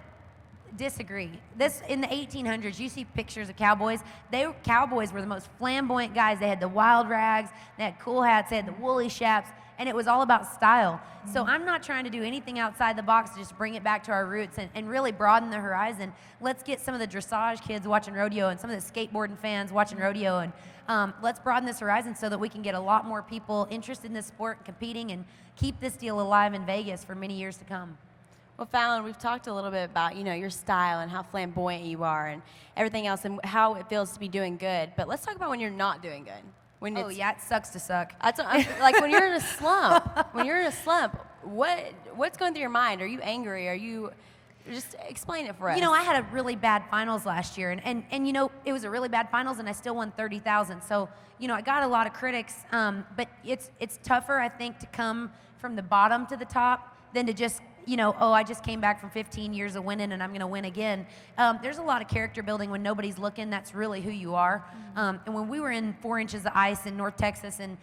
Speaker 2: disagree. This in the 1800s, you see pictures of cowboys. Cowboys were the most flamboyant guys. They had the wild rags, they had cool hats, they had the woolly chaps, and it was all about style. So I'm not trying to do anything outside the box to just bring it back to our roots and really broaden the horizon. Let's get some of the dressage kids watching rodeo and some of the skateboarding fans watching rodeo, and let's broaden this horizon so that we can get a lot more people interested in this sport and competing and keep this deal alive in Vegas for many years to come.
Speaker 1: Well, Fallon, we've talked a little bit about, you know, your style and how flamboyant you are and everything else and how it feels to be doing good. But let's talk about when you're not doing good.
Speaker 2: It sucks to suck.
Speaker 1: Like when you're in a slump. When you're in a slump, what's going through your mind? Are you angry? Are you... Just explain it for us.
Speaker 2: You know, I had a really bad finals last year, and you know, it was a really bad finals, and I still won $30,000. So, you know, I got a lot of critics, but it's tougher, I think, to come from the bottom to the top than to just, you know, I just came back from 15 years of winning and I'm going to win again. There's a lot of character building when nobody's looking. That's really who you are. And when we were in 4 inches of ice in North Texas and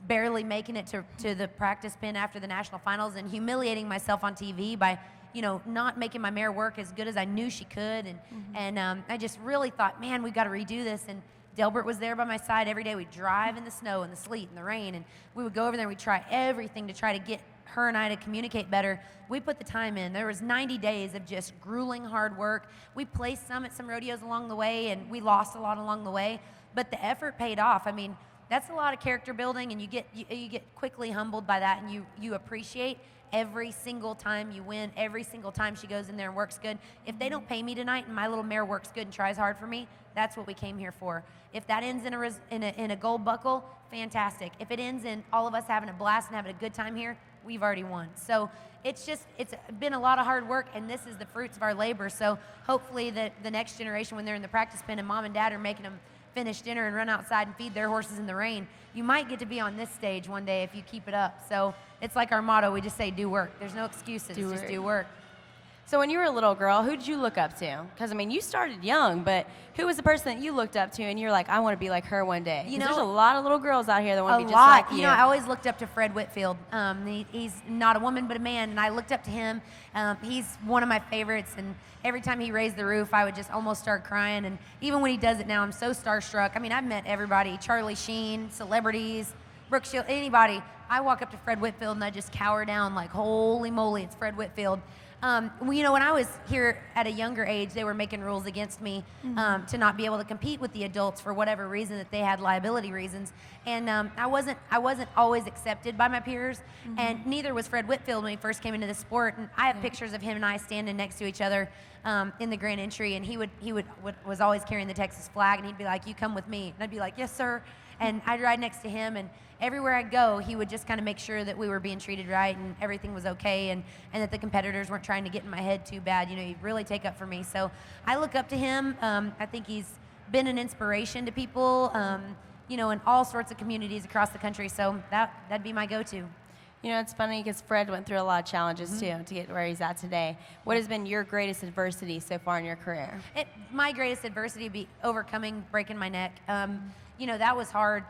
Speaker 2: barely making it to the practice pen after the national finals and humiliating myself on TV by, you know, not making my mare work as good as I knew she could. And I just really thought, man, we've got to redo this. And Delbert was there by my side every day. We'd drive in the snow and the sleet and the rain, and we would go over there and we'd try everything to try to get her and I to communicate better. We put the time in. There was 90 days of just grueling hard work. We placed some at some rodeos along the way, and we lost a lot along the way, but the effort paid off. I mean, that's a lot of character building, and you get quickly humbled by that, and you appreciate every single time you win, every single time she goes in there and works good. If they don't pay me tonight and my little mare works good and tries hard for me, that's what we came here for. If that ends in a gold buckle, fantastic. If it ends in all of us having a blast and having a good time here, we've already won. So it's been a lot of hard work, and this is the fruits of our labor. So hopefully the next generation, when they're in the practice pen and mom and dad are making them finish dinner and run outside and feed their horses in the rain, you might get to be on this stage one day if you keep it up. So it's like our motto. We just say, do work. There's no excuses. Just do work.
Speaker 1: So when you were a little girl, who did you look up to? Because, I mean, you started young, but who was the person that you looked up to and you're like, I want to be like her one day? You know, there's a lot of little girls out here that want to be just like you.
Speaker 2: You know, I always looked up to Fred Whitfield. He's not a woman but a man, and I looked up to him. He's one of my favorites, and every time he raised the roof, I would just almost start crying. And even when he does it now, I'm so starstruck. I mean, I've met everybody, Charlie Sheen, celebrities, Brooke Shields, anybody. I walk up to Fred Whitfield, and I just cower down like, holy moly, it's Fred Whitfield. You know, when I was here at a younger age, they were making rules against me to not be able to compete with the adults for whatever reason that they had liability reasons. And I wasn't always accepted by my peers, and neither was Fred Whitfield when he first came into the sport. And I have pictures of him and I standing next to each other in the grand entry, and he was always carrying the Texas flag, and he'd be like, "You come with me," and I'd be like, "Yes, sir." And I'd ride next to him, and everywhere I'd go, he would just kind of make sure that we were being treated right and everything was okay, and that the competitors weren't trying to get in my head too bad. You know, he'd really take up for me. So I look up to him. I think he's been an inspiration to people, you know, in all sorts of communities across the country. So that'd be my go-to.
Speaker 1: You know, it's funny because Fred went through a lot of challenges, too, to get where he's at today. What has been your greatest adversity so far in your career?
Speaker 2: My greatest adversity would be breaking my neck. You know, that was hard.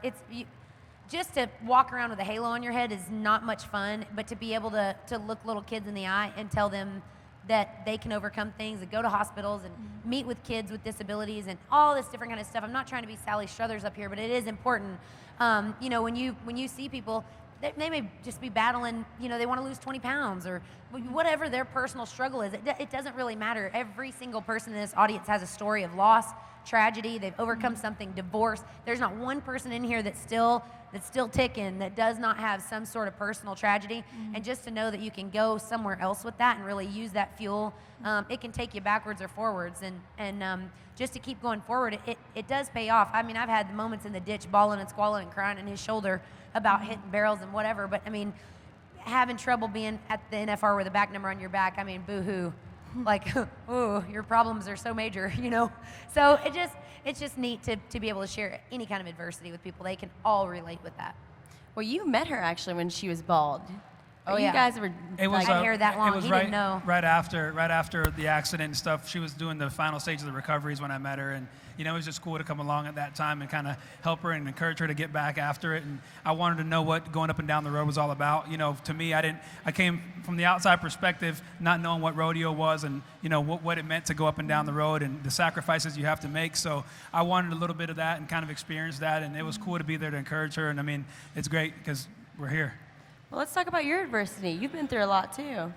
Speaker 2: Just to walk around with a halo on your head is not much fun, but to be able to look little kids in the eye and tell them that they can overcome things and go to hospitals and meet with kids with disabilities and all this different kind of stuff. I'm not trying to be Sally Struthers up here, but it is important. You know, when you see people, they may just be battling, they want to lose 20 pounds or whatever their personal struggle is. It doesn't really matter. Every single person in this audience has a story of loss, tragedy. They've overcome something, divorce. There's not one person in here that's still ticking that does not have some sort of personal tragedy. And just to know that you can go somewhere else with that and really use that fuel, it can take you backwards or forwards. And just to keep going forward, it does pay off. I mean, I've had moments in the ditch bawling and squalling and crying in his shoulder about hitting barrels and whatever, but I mean, having trouble being at the NFR with a back number on your back, I mean, boo-hoo. Like, ooh, your problems are so major, So it's just neat to be able to share any kind of adversity with people. They can all relate with that.
Speaker 1: Well, you met her actually when she was bald.
Speaker 2: Oh,
Speaker 1: You
Speaker 2: yeah.
Speaker 1: guys were
Speaker 2: I had hair that long.
Speaker 3: It was
Speaker 2: He
Speaker 3: right,
Speaker 2: didn't know.
Speaker 3: right after the accident and stuff. She was doing the final stage of the recoveries when I met her, and it was just cool to come along at that time and kind of help her and encourage her to get back after it. And I wanted to know what going up and down the road was all about. To me, I came from the outside perspective, not knowing what rodeo was and what it meant to go up and down the road and the sacrifices you have to make. So I wanted a little bit of that and kind of experience that, and it was cool to be there to encourage her. And I mean, it's great because we're here.
Speaker 1: Well, let's talk about your adversity. You've been through a lot too.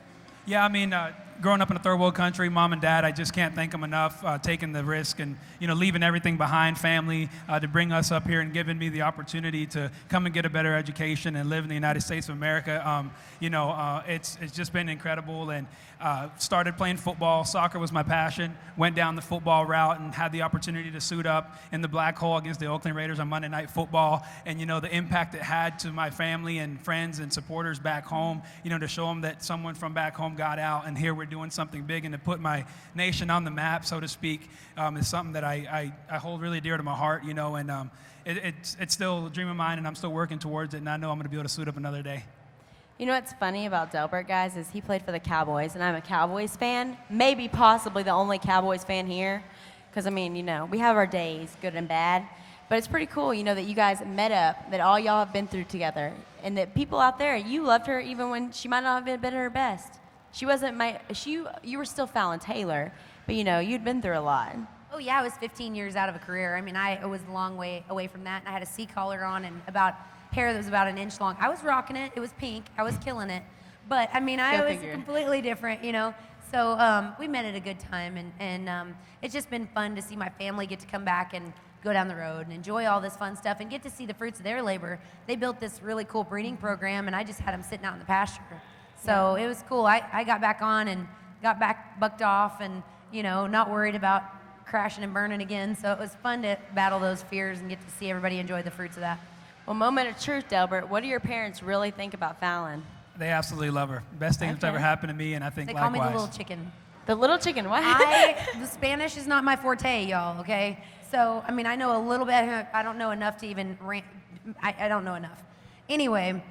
Speaker 3: Yeah, I mean, growing up in a third world country, mom and dad, I just can't thank them enough, taking the risk and, leaving everything behind, family, to bring us up here and giving me the opportunity to come and get a better education and live in the United States of America. It's just been incredible, and started playing football. Soccer was my passion. Went down the football route and had the opportunity to suit up in the black hole against the Oakland Raiders on Monday Night Football. And, the impact it had to my family and friends and supporters back home, to show them that someone from back home got out, and here we're doing something big, and to put my nation on the map, so to speak, is something that I hold really dear to my heart, and it's still a dream of mine, and I'm still working towards it, and I know I'm going to be able to suit up another day.
Speaker 1: You know what's funny about Delbert, guys, is he played for the Cowboys, and I'm a Cowboys fan, maybe possibly the only Cowboys fan here, because, I mean, we have our days, good and bad, but it's pretty cool, that you guys met up, that all y'all have been through together, and that people out there, you loved her even when she might not have been at her best. She wasn't you were still Fallon Taylor, but, you'd been through a lot.
Speaker 2: Oh, yeah, I was 15 years out of a career. I mean, I was a long way away from that, and I had a C-collar on and hair that was about an inch long. I was rocking it. It was pink. I was killing it. But, I mean, I was completely different, So we met at a good time, and it's just been fun to see my family get to come back and go down the road and enjoy all this fun stuff and get to see the fruits of their labor. They built this really cool breeding program, and I just had them sitting out in the pasture. So it was cool. I got back on and got back bucked off and, not worried about crashing and burning again. So it was fun to battle those fears and get to see everybody enjoy the fruits of that.
Speaker 1: Well, moment of truth, Delbert. What do your parents really think about Fallon?
Speaker 3: They absolutely love her. Best thing that's ever happened to me, and I think
Speaker 2: They
Speaker 3: likewise.
Speaker 2: call me the little chicken.
Speaker 1: The little chicken, what?
Speaker 2: The Spanish is not my forte, y'all, okay? So, I mean, I know a little bit. I don't know enough to even rant. I don't know enough. Anyway,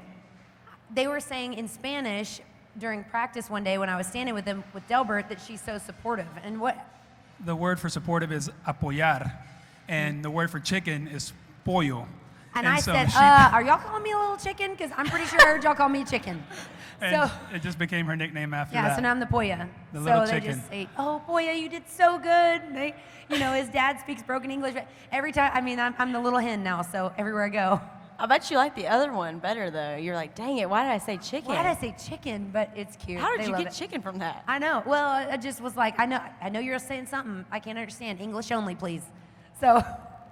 Speaker 2: they were saying in Spanish during practice one day when I was standing with them, with Delbert, that she's so supportive. And what?
Speaker 3: The word for supportive is apoyar, and the word for chicken is pollo.
Speaker 2: And I
Speaker 3: so
Speaker 2: said,
Speaker 3: she-
Speaker 2: are y'all calling me a little chicken? Because I'm pretty sure I heard y'all call me chicken.
Speaker 3: And
Speaker 2: So
Speaker 3: it just became her nickname after
Speaker 2: yeah,
Speaker 3: that.
Speaker 2: so now I'm the Poya.
Speaker 3: The
Speaker 2: So
Speaker 3: little
Speaker 2: they
Speaker 3: chicken.
Speaker 2: just say, oh, Poya, you did so good. They, his dad speaks broken English. But every time, I mean, I'm the little hen now, so everywhere I go.
Speaker 1: I bet you like the other one better, though. You're like, dang it, why did I say chicken?
Speaker 2: Why did I say chicken? But it's cute.
Speaker 1: How did
Speaker 2: They
Speaker 1: you
Speaker 2: love
Speaker 1: get
Speaker 2: it.
Speaker 1: chicken from that?
Speaker 2: I know. Well, I just was like, I know you're saying something I can't understand. English only, please. So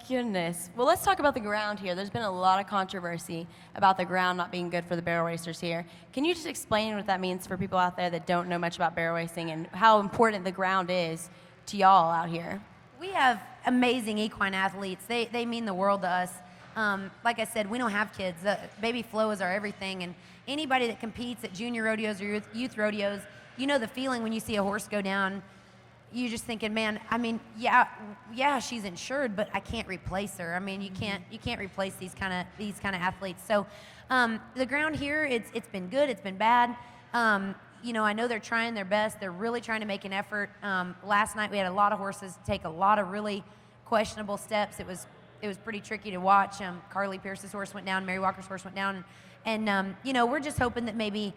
Speaker 1: Goodness. Well, let's talk about the ground here. There's been a lot of controversy about the ground not being good for the barrel racers here. Can you just explain what that means for people out there that don't know much about barrel racing and how important the ground is to y'all out here?
Speaker 2: we have amazing equine athletes. They mean the world to us. Like I said, we don't have kids. Baby Flo is our everything, and anybody that competes at junior rodeos or youth rodeos, you know the feeling when you see a horse go down. You're just thinking, man, I mean, yeah, she's insured, but I can't replace her. I mean, you can't replace these kind of athletes. So the ground here, it's been good, it's been bad. I know they're trying their best. They're really trying to make an effort. Last night we had a lot of horses take a lot of really questionable steps. It was pretty tricky to watch. Carly Pierce's horse went down, Mary Walker's horse went down, and we're just hoping that maybe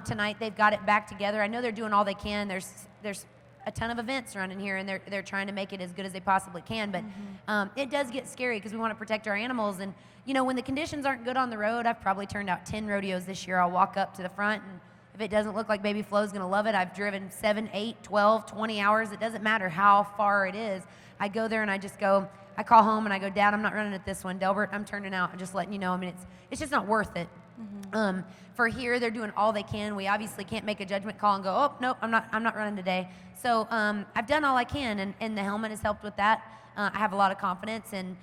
Speaker 2: tonight they've got it back together. I know they're doing all they can. There's a ton of events running here, and they're trying to make it as good as they possibly can. But it does get scary because we want to protect our animals. And when the conditions aren't good on the road, I've probably turned out 10 rodeos this year. I'll walk up to the front, and if it doesn't look like Baby Flo's going to love it, I've driven 7, 8, 12, 20 hours. It doesn't matter how far it is. I go there and I call home and I go, Dad, I'm not running at this one. Delbert, I'm turning out. I'm just letting you know. I mean, it's just not worth it. For here, they're doing all they can. We obviously can't make a judgment call and go, oh, no, I'm not running today. So I've done all I can, and the helmet has helped with that. I have a lot of confidence, and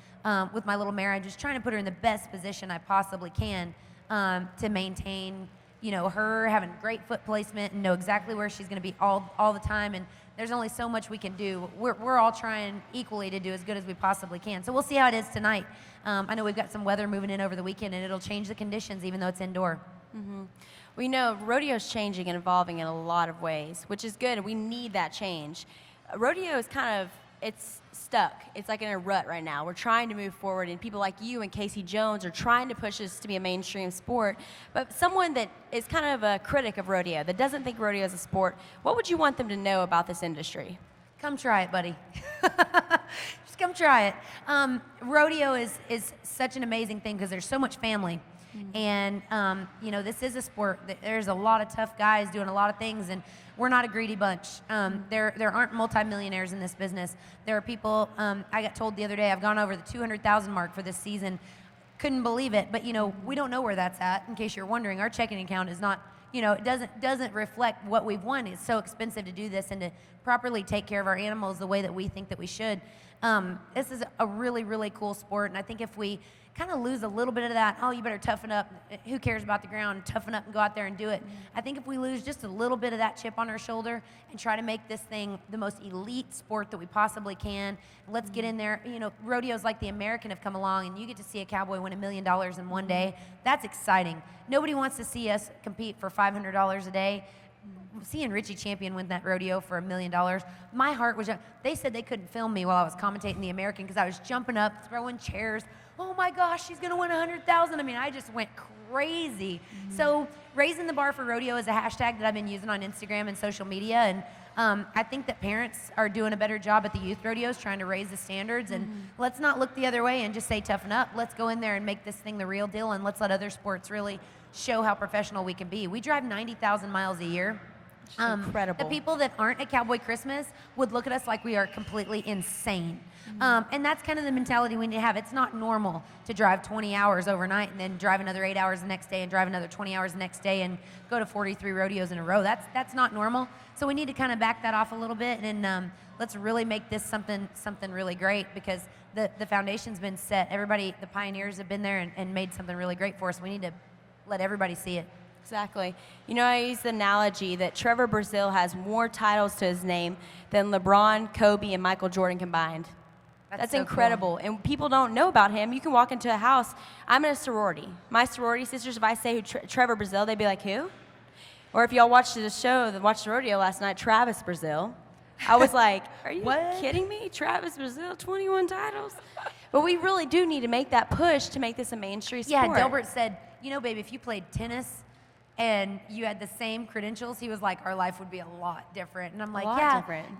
Speaker 2: with my little mare, I'm just trying to put her in the best position I possibly can to maintain, her having great foot placement and know exactly where she's going to be all the time. And there's only so much we can do. We're all trying equally to do as good as we possibly can. So we'll see how it is tonight. I know we've got some weather moving in over the weekend, and it'll change the conditions even though it's indoor.
Speaker 1: We know rodeo's changing and evolving in a lot of ways, which is good. We need that change. Rodeo is it's stuck. It's like in a rut right now. We're trying to move forward, and people like you and Casey Jones are trying to push us to be a mainstream sport. But someone that is kind of a critic of rodeo, that doesn't think rodeo is a sport, what would you want them to know about this industry?
Speaker 2: Come try it, buddy. Just come try it. Rodeo is such an amazing thing because there's so much family. And, this is a sport. There's a lot of tough guys doing a lot of things, and we're not a greedy bunch. There aren't multimillionaires in this business. There are people, I got told the other day, I've gone over the 200,000 mark for this season. Couldn't believe it, but, we don't know where that's at. In case you're wondering, our checking account is not, it doesn't reflect what we've won. It's so expensive to do this and to properly take care of our animals the way that we think that we should. This is a really, really cool sport, and I think if we kind of lose a little bit of that, oh, you better toughen up, who cares about the ground, toughen up and go out there and do it. I think if we lose just a little bit of that chip on our shoulder and try to make this thing the most elite sport that we possibly can, let's get in there. Rodeos like the American have come along, and you get to see a cowboy win $1 million in one day. That's exciting. Nobody wants to see us compete for $500 a day. Seeing Richie Champion win that rodeo for $1 million, my heart was. They said they couldn't film me while I was commentating the American because I was jumping up, throwing chairs. Oh my gosh, she's gonna win $100,000. I mean, I just went crazy. So raising the bar for rodeo is a hashtag that I've been using on Instagram and social media, and I think that parents are doing a better job at the youth rodeos trying to raise the standards. And let's not look the other way and just say toughen up. Let's go in there and make this thing the real deal, and let's let other sports really show how professional we can be. We drive 90,000 miles a year.
Speaker 1: Incredible.
Speaker 2: The people that aren't at Cowboy Christmas would look at us like we are completely insane. And that's kind of the mentality we need to have. It's not normal to drive 20 hours overnight and then drive another 8 hours the next day and drive another 20 hours the next day and go to 43 rodeos in a row. That's not normal. So we need to kind of back that off a little bit, and let's really make this something really great, because the foundation's been set. Everybody, the pioneers have been there and made something really great for us. We need to let everybody see it.
Speaker 1: Exactly. I use the analogy that Trevor Brazile has more titles to his name than LeBron, Kobe, and Michael Jordan combined. That's so incredible. Cool. And people don't know about him. You can walk into a house. I'm in a sorority. My sorority sisters, if I say Trevor Brazile, they'd be like, who? Or if y'all watched the rodeo last night, Travis Brazile. I was like, are you kidding me? Travis Brazile, 21 titles? But we really do need to make that push to make this a mainstream sport.
Speaker 2: Yeah, Delbert said, baby, if you played tennis and you had the same credentials, he was like, our life would be a lot different. And I'm like,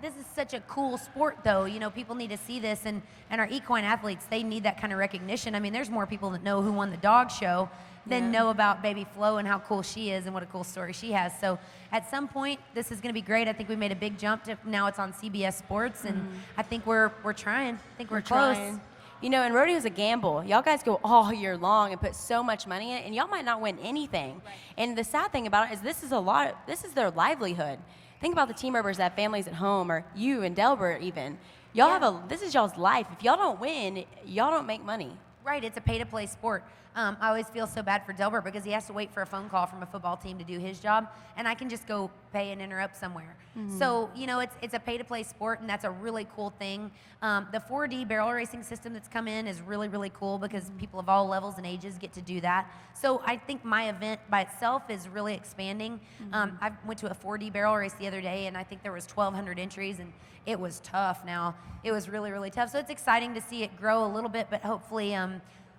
Speaker 2: this is such a cool sport, though. People need to see this, and our equine athletes, they need that kind of recognition. I mean, there's more people that know who won the dog show than know about Baby Flo and how cool she is and what a cool story she has. So at some point, this is going to be great. I think we made a big jump to now it's on CBS Sports, and I think we're trying. I think we're close.
Speaker 1: Trying. And rodeo is a gamble. Y'all guys go all year long and put so much money in it, and y'all might not win anything. Right. And the sad thing about it is this is their livelihood. Think about the team members that have families at home, or you and Delbert even. Y'all this is y'all's life. If y'all don't win, y'all don't make money.
Speaker 2: Right, it's a pay-to-play sport. I always feel so bad for Delbert because he has to wait for a phone call from a football team to do his job, and I can just go pay and interrupt somewhere. So, it's a pay-to-play sport, and that's a really cool thing. The 4D barrel racing system that's come in is really, really cool because people of all levels and ages get to do that. So I think my event by itself is really expanding. I went to a 4D barrel race the other day, and I think there was 1,200 entries, and it was tough now. It was really, really tough. So it's exciting to see it grow a little bit, but hopefully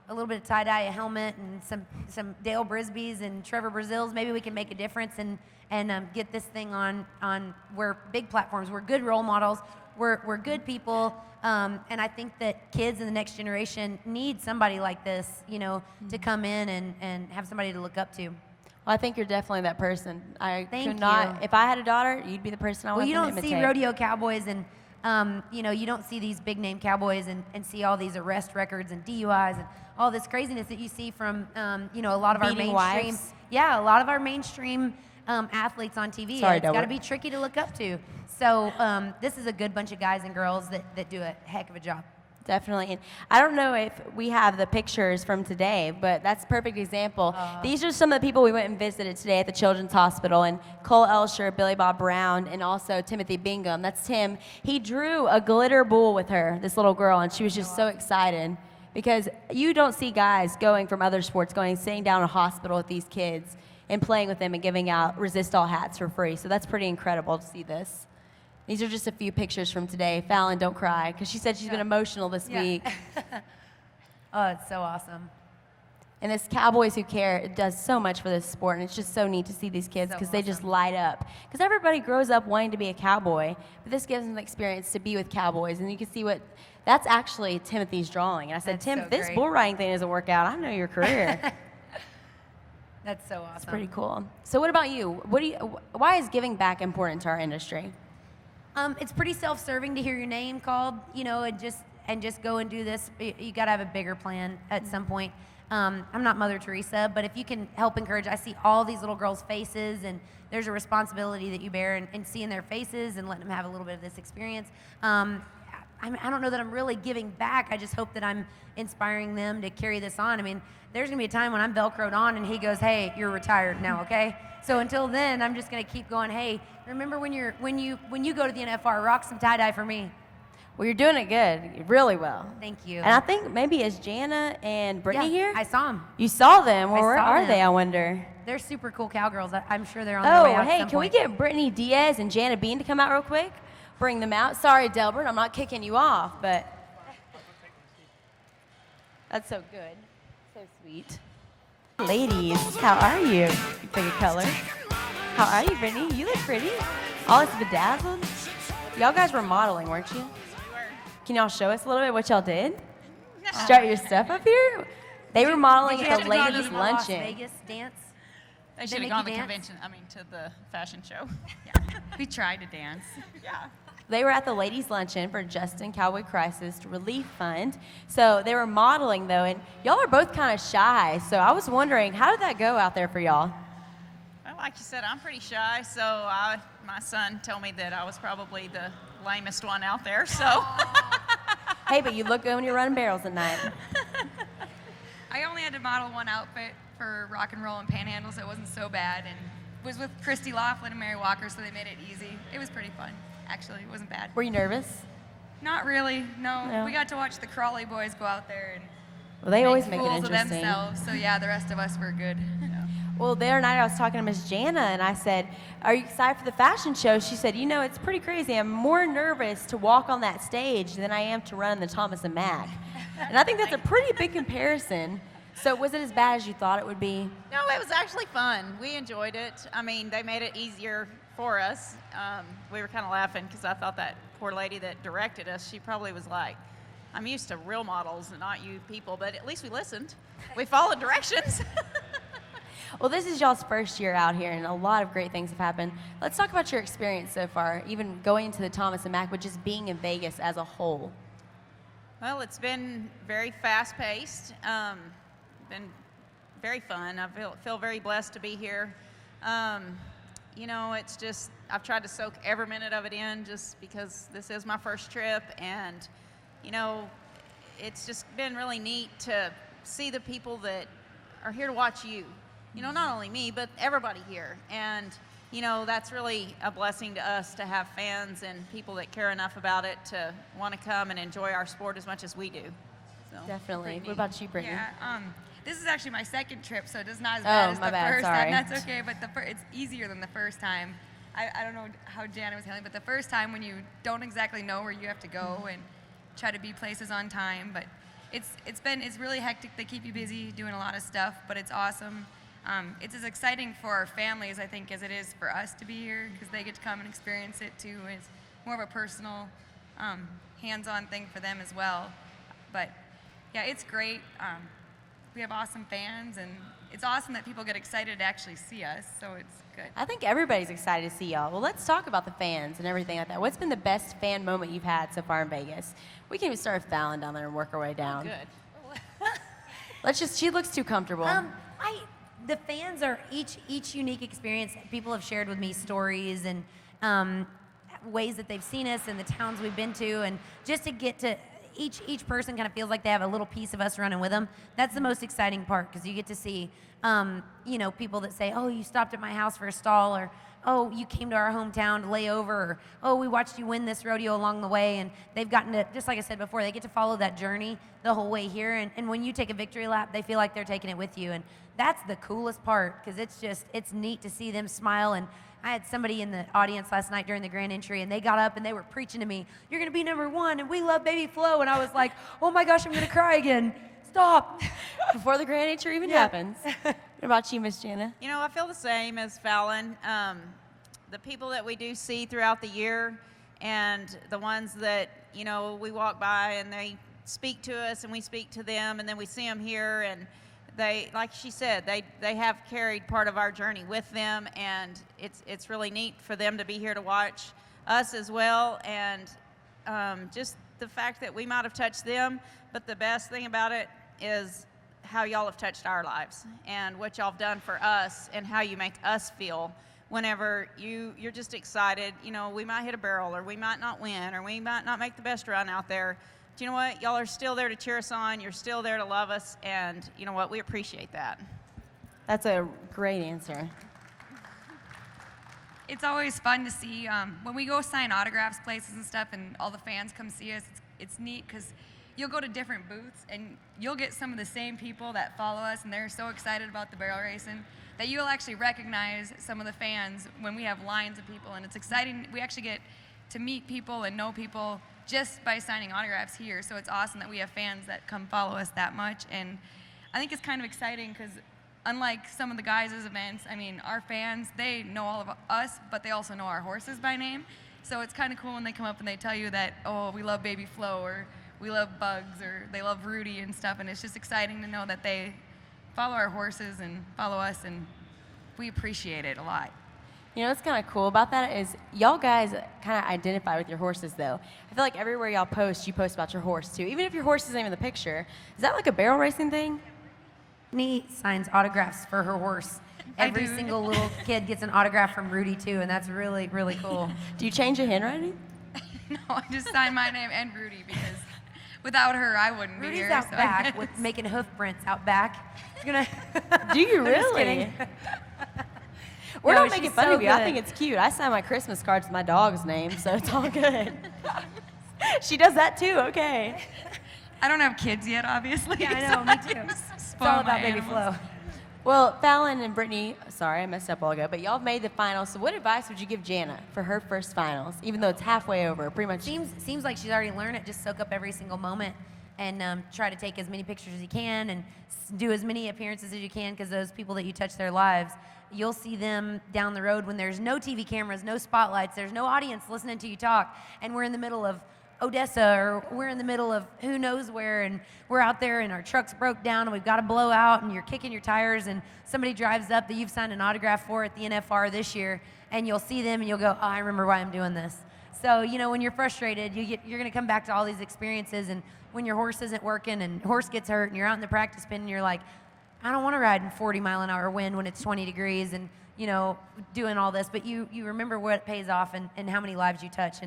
Speaker 2: a little bit of tie-dye, a helmet, and some Dale Brisby's and Trevor Brazils, maybe we can make a difference and get this thing on we're big platforms. We're good role models. We're good people. And I think that kids in the next generation need somebody like this, to come in and have somebody to look up to.
Speaker 1: Well, I think you're definitely that person. I
Speaker 2: Thank
Speaker 1: could not.
Speaker 2: you.
Speaker 1: If I had a daughter, you'd be the person I would
Speaker 2: Well, you
Speaker 1: imitate.
Speaker 2: don't see rodeo cowboys and, you don't see these big name cowboys and see all these arrest records and DUIs and all this craziness that you see from, a lot of our
Speaker 1: Beating
Speaker 2: mainstream.
Speaker 1: wives.
Speaker 2: Yeah, a lot of our mainstream athletes on TV.
Speaker 1: Sorry,
Speaker 2: It's got to
Speaker 1: Delbert.
Speaker 2: be tricky to look up to. So this is a good bunch of guys and girls that do a heck of a job.
Speaker 1: Definitely. And I don't know if we have the pictures from today, but that's a perfect example. These are some of the people we went and visited today at the Children's Hospital. And Cole Elsher, Billy Bob Brown, and also Timothy Bingham. That's Tim. He drew a glitter bull with her, this little girl, and she was just so excited. Because you don't see guys going from other sports, sitting down in a hospital with these kids and playing with them and giving out Resist All hats for free. So that's pretty incredible to see this. These are just a few pictures from today. Fallon, don't cry, because she said she's been emotional this week.
Speaker 2: Oh, it's so awesome.
Speaker 1: And this Cowboys Who Care, it does so much for this sport, and it's just so neat to see these kids
Speaker 2: So
Speaker 1: because they just
Speaker 2: awesome.
Speaker 1: light up. Because everybody grows up wanting to be a cowboy, but this gives them the experience to be with cowboys, and you can see that's actually Timothy's drawing. And I said,
Speaker 2: That's
Speaker 1: Tim,
Speaker 2: so
Speaker 1: if this
Speaker 2: great.
Speaker 1: bull riding thing doesn't work out, I know your career.
Speaker 2: That's so awesome.
Speaker 1: It's pretty cool. So what about you? Why is giving back important to our industry?
Speaker 2: It's pretty self-serving to hear your name called, and just go and do this. You got to have a bigger plan at some point. I'm not Mother Teresa, but if you can help encourage, I see all these little girls' faces, and there's a responsibility that you bear in seeing their faces and letting them have a little bit of this experience. I don't know that I'm really giving back. I just hope that I'm inspiring them to carry this on. I mean, there's gonna be a time when I'm Velcroed on and he goes, "Hey, you're retired now, okay?" So until then, I'm just gonna keep going. Hey, remember when you go to the NFR, rock some tie-dye for me.
Speaker 1: Well, you're doing it good, really well.
Speaker 2: Thank you.
Speaker 1: And I think maybe is Jana and Brittany here?
Speaker 2: I saw them.
Speaker 1: You saw them. Well, where
Speaker 2: saw
Speaker 1: are
Speaker 2: them.
Speaker 1: they, I wonder?
Speaker 2: They're super cool cowgirls. I'm sure they're on their way
Speaker 1: Oh,
Speaker 2: out
Speaker 1: hey,
Speaker 2: at some
Speaker 1: can we
Speaker 2: point.
Speaker 1: get Brittany Diaz and Jana Bean to come out real quick? Bring them out. Sorry, Delbert, I'm not kicking you off, but that's so good. So sweet. Ladies, how are you? You pick a color. How are you, Brittany? You look pretty. All this bedazzled. Y'all guys were modeling, weren't you? Can y'all show us a little bit what y'all did? Start your stuff up here? They were modeling
Speaker 2: Did you
Speaker 1: at
Speaker 2: have
Speaker 1: the
Speaker 2: to go to
Speaker 1: ladies'
Speaker 2: the Las
Speaker 1: luncheon.
Speaker 2: Vegas dance?
Speaker 4: They
Speaker 2: Did
Speaker 4: should
Speaker 2: they
Speaker 4: have
Speaker 2: make
Speaker 4: gone to
Speaker 2: you
Speaker 4: the
Speaker 2: dance?
Speaker 4: to the fashion show. We tried to dance. Yeah.
Speaker 1: They were at the ladies' luncheon for Justin Cowboy Crisis Relief Fund. So they were modeling, though, and y'all are both kind of shy. So I was wondering, how did that go out there for y'all?
Speaker 4: Well, like you said, I'm pretty shy, so my son told me that I was probably the lamest one out there, so.
Speaker 1: Hey, but you look good when you're running barrels at night.
Speaker 5: I only had to model one outfit for rock and roll and panhandles. It wasn't so bad, and was with Christy Laughlin and Mary Walker, so they made it easy. It was pretty fun, actually. It wasn't bad.
Speaker 1: Were you nervous?
Speaker 5: Not really, no.
Speaker 1: No.
Speaker 5: We got to watch the Crawley boys go out there and
Speaker 1: Well, they always make it
Speaker 5: fools of
Speaker 1: interesting.
Speaker 5: themselves. So yeah, the rest of us were good.
Speaker 1: Well, the other night I was talking to Miss Jana, and I said, "Are you excited for the fashion show?" She said, "You know, it's pretty crazy. I'm more nervous to walk on that stage than I am to run the Thomas and Mack." And I think that's a pretty big comparison. So was it as bad as you thought it would be?
Speaker 4: No, it was actually fun. We enjoyed it. I mean, they made it easier for us. We were kind of laughing because I thought that poor lady that directed us, she probably was like, I'm used to real models and not you people, but at least we listened. We followed directions.
Speaker 1: Well, this is y'all's first year out here, and a lot of great things have happened. Let's talk about your experience so far, even going into the Thomas and Mack, but just being in Vegas as a whole.
Speaker 4: Well, it's been very fast-paced, been very fun. I feel very blessed to be here. You know, it's just, I've tried to soak every minute of it in just because this is my first trip, and, you know, it's just been really neat to see the people that are here to watch you. You know, not only me, but everybody here. And, you know, that's really a blessing to us to have fans and people that care enough about it to want to come and enjoy our sport as much as we do. So,
Speaker 1: Definitely.
Speaker 4: pretty
Speaker 1: What
Speaker 4: neat.
Speaker 1: about you, Brittany?
Speaker 5: Yeah, this is actually my second trip, so it's not as bad as
Speaker 1: my
Speaker 5: the
Speaker 1: bad,
Speaker 5: first
Speaker 1: sorry.
Speaker 5: time. That's okay, but it's easier than the first time. I don't know how Jana was handling, but the first time when you don't exactly know where you have to go and try to be places on time, but it's really hectic. They keep you busy doing a lot of stuff, but it's awesome. It's as exciting for our families, I think, as it is for us to be here, because they get to come and experience it too. It's more of a personal, hands-on thing for them as well. But yeah, it's great. We have awesome fans, and it's awesome that people get excited to actually see us, so it's good.
Speaker 1: I think everybody's excited to see y'all. Well, let's talk about the fans and everything like that. What's been the best fan moment you've had so far in Vegas? We can even start with Fallon down there and work our way down.
Speaker 2: Good.
Speaker 1: She looks too comfortable.
Speaker 2: The fans are each unique experience. People have shared with me stories and ways that they've seen us and the towns we've been to, and just to get to each person kind of feels like they have a little piece of us running with them. That's the most exciting part, because you get to see people that say, oh, you stopped at my house for a stall, or oh, you came to our hometown to lay over, or oh, we watched you win this rodeo along the way. And they've gotten to, just like I said before, they get to follow that journey the whole way here. And when you take a victory lap, they feel like they're taking it with you. And that's the coolest part, because it's neat to see them smile. And I had somebody in the audience last night during the grand entry, and they got up and they were preaching to me, you're going to be #1, and we love Baby Flo. And I was like, oh my gosh, I'm going to cry again. Stop.
Speaker 1: Before the grand entry even happens. What about you, Miss Jana?
Speaker 4: You know, I feel the same as Fallon. The people that we do see throughout the year, and the ones that, we walk by and they speak to us and we speak to them, and then we see them here, and they, like she said, they have carried part of our journey with them, and it's really neat for them to be here to watch us as well. And just the fact that we might have touched them, but the best thing about it is how y'all have touched our lives and what y'all have done for us and how you make us feel whenever you're just excited. We might hit a barrel, or we might not win, or we might not make the best run out there. But you know what? Y'all are still there to cheer us on. You're still there to love us. And you know what? We appreciate that.
Speaker 1: That's a great answer.
Speaker 5: It's always fun to see when we go sign autographs places and stuff, and all the fans come see us. It's neat, because you'll go to different booths and you'll get some of the same people that follow us, and they're so excited about the barrel racing that you'll actually recognize some of the fans when we have lines of people. And it's exciting. We actually get to meet people and know people just by signing autographs here. So it's awesome that we have fans that come follow us that much. And I think it's kind of exciting, because unlike some of the guys' events, I mean, our fans, they know all of us, but they also know our horses by name. So it's kind of cool when they come up and they tell you that, oh, we love Baby Flo, or we love Bugs, or they love Rudy and stuff. And it's just exciting to know that they follow our horses and follow us, and we appreciate it a lot.
Speaker 1: What's kind of cool about that is y'all guys kind of identify with your horses, though. I feel like everywhere y'all post, you post about your horse, too. Even if your horse isn't even in the picture. Is that like a barrel racing thing?
Speaker 2: Brittany signs autographs for her horse. Every single little kid gets an autograph from Rudy, too, and that's really, really cool.
Speaker 1: Do you change your handwriting?
Speaker 5: No, I just signed my name and Rudy, because without her, I wouldn't be here.
Speaker 2: Rudy's out back with making hoof prints out back.
Speaker 1: Do you
Speaker 2: I'm just
Speaker 1: really?
Speaker 2: kidding.
Speaker 1: We're
Speaker 2: No,
Speaker 1: not making
Speaker 2: she's
Speaker 1: fun
Speaker 2: so
Speaker 1: of you. I
Speaker 2: good.
Speaker 1: think it's cute. I sign my Christmas cards with my dog's name, so it's all good. She does that too, okay.
Speaker 5: I don't have kids yet, obviously.
Speaker 2: Yeah, I
Speaker 5: so
Speaker 2: know, me too.
Speaker 5: just
Speaker 2: It's
Speaker 5: spoil
Speaker 2: all
Speaker 5: my
Speaker 2: about Baby
Speaker 5: animals.
Speaker 2: Flo.
Speaker 1: Well, Fallon and Brittany, sorry, I messed up a while ago, but y'all have made the finals. So what advice would you give Jana for her first finals, even though it's halfway over, pretty much?
Speaker 2: Seems like she's already learned it. Just soak up every single moment and try to take as many pictures as you can and do as many appearances as you can, because those people that you touch their lives, you'll see them down the road when there's no TV cameras, no spotlights, there's no audience listening to you talk, and we're in the middle of Odessa, or we're in the middle of who knows where, and we're out there and our truck's broke down and we've got to blow out, and you're kicking your tires, and somebody drives up that you've signed an autograph for at the NFR this year, and you'll see them and you'll go, oh, I remember why I'm doing this. So, when you're frustrated, you're going to come back to all these experiences, and when your horse isn't working and horse gets hurt and you're out in the practice pen and you're like, I don't want to ride in 40-mile-an-hour wind when it's 20 degrees and, doing all this, but you remember what pays off and how many lives you touch,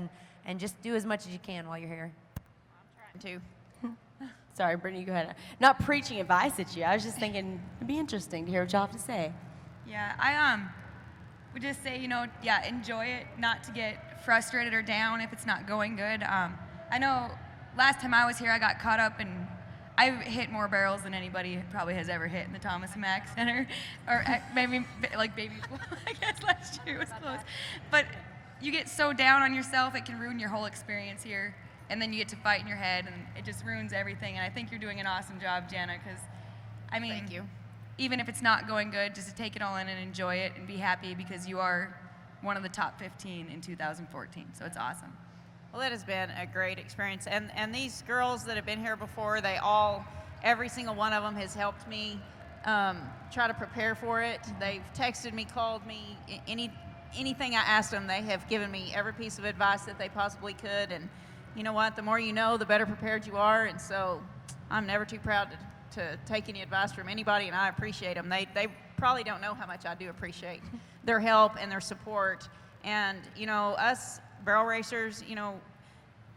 Speaker 2: and just do as much as you can while you're here.
Speaker 4: I'm trying to.
Speaker 1: Sorry, Brittany, go ahead. Not preaching advice at you. I was just thinking it'd be interesting to hear what y'all have to say.
Speaker 5: Yeah, I would just say, enjoy it, not to get frustrated or down if it's not going good. I know last time I was here, I got caught up, and I hit more barrels than anybody probably has ever hit in the Thomas and Mack Center, or maybe like Baby Flo. I guess last year was close. But you get so down on yourself, it can ruin your whole experience here. and then you get to fight in your head, and it just ruins everything. And I think you're doing an awesome job, Jana, because, I mean,
Speaker 4: Thank you.
Speaker 5: even if it's not going good, just to take it all in and enjoy it and be happy because you are one of the top 15 in 2014. So it's awesome.
Speaker 4: Well, it has been a great experience. And these girls that have been here before, every single one of them has helped me try to prepare for it. They've texted me, called me, anything I asked them, they have given me every piece of advice that they possibly could. And you know what? The more you know, the better prepared you are. And so I'm never too proud to take any advice from anybody, and I appreciate them. They probably don't know how much I do appreciate their help and their support. And, you know, us barrel racers, you know,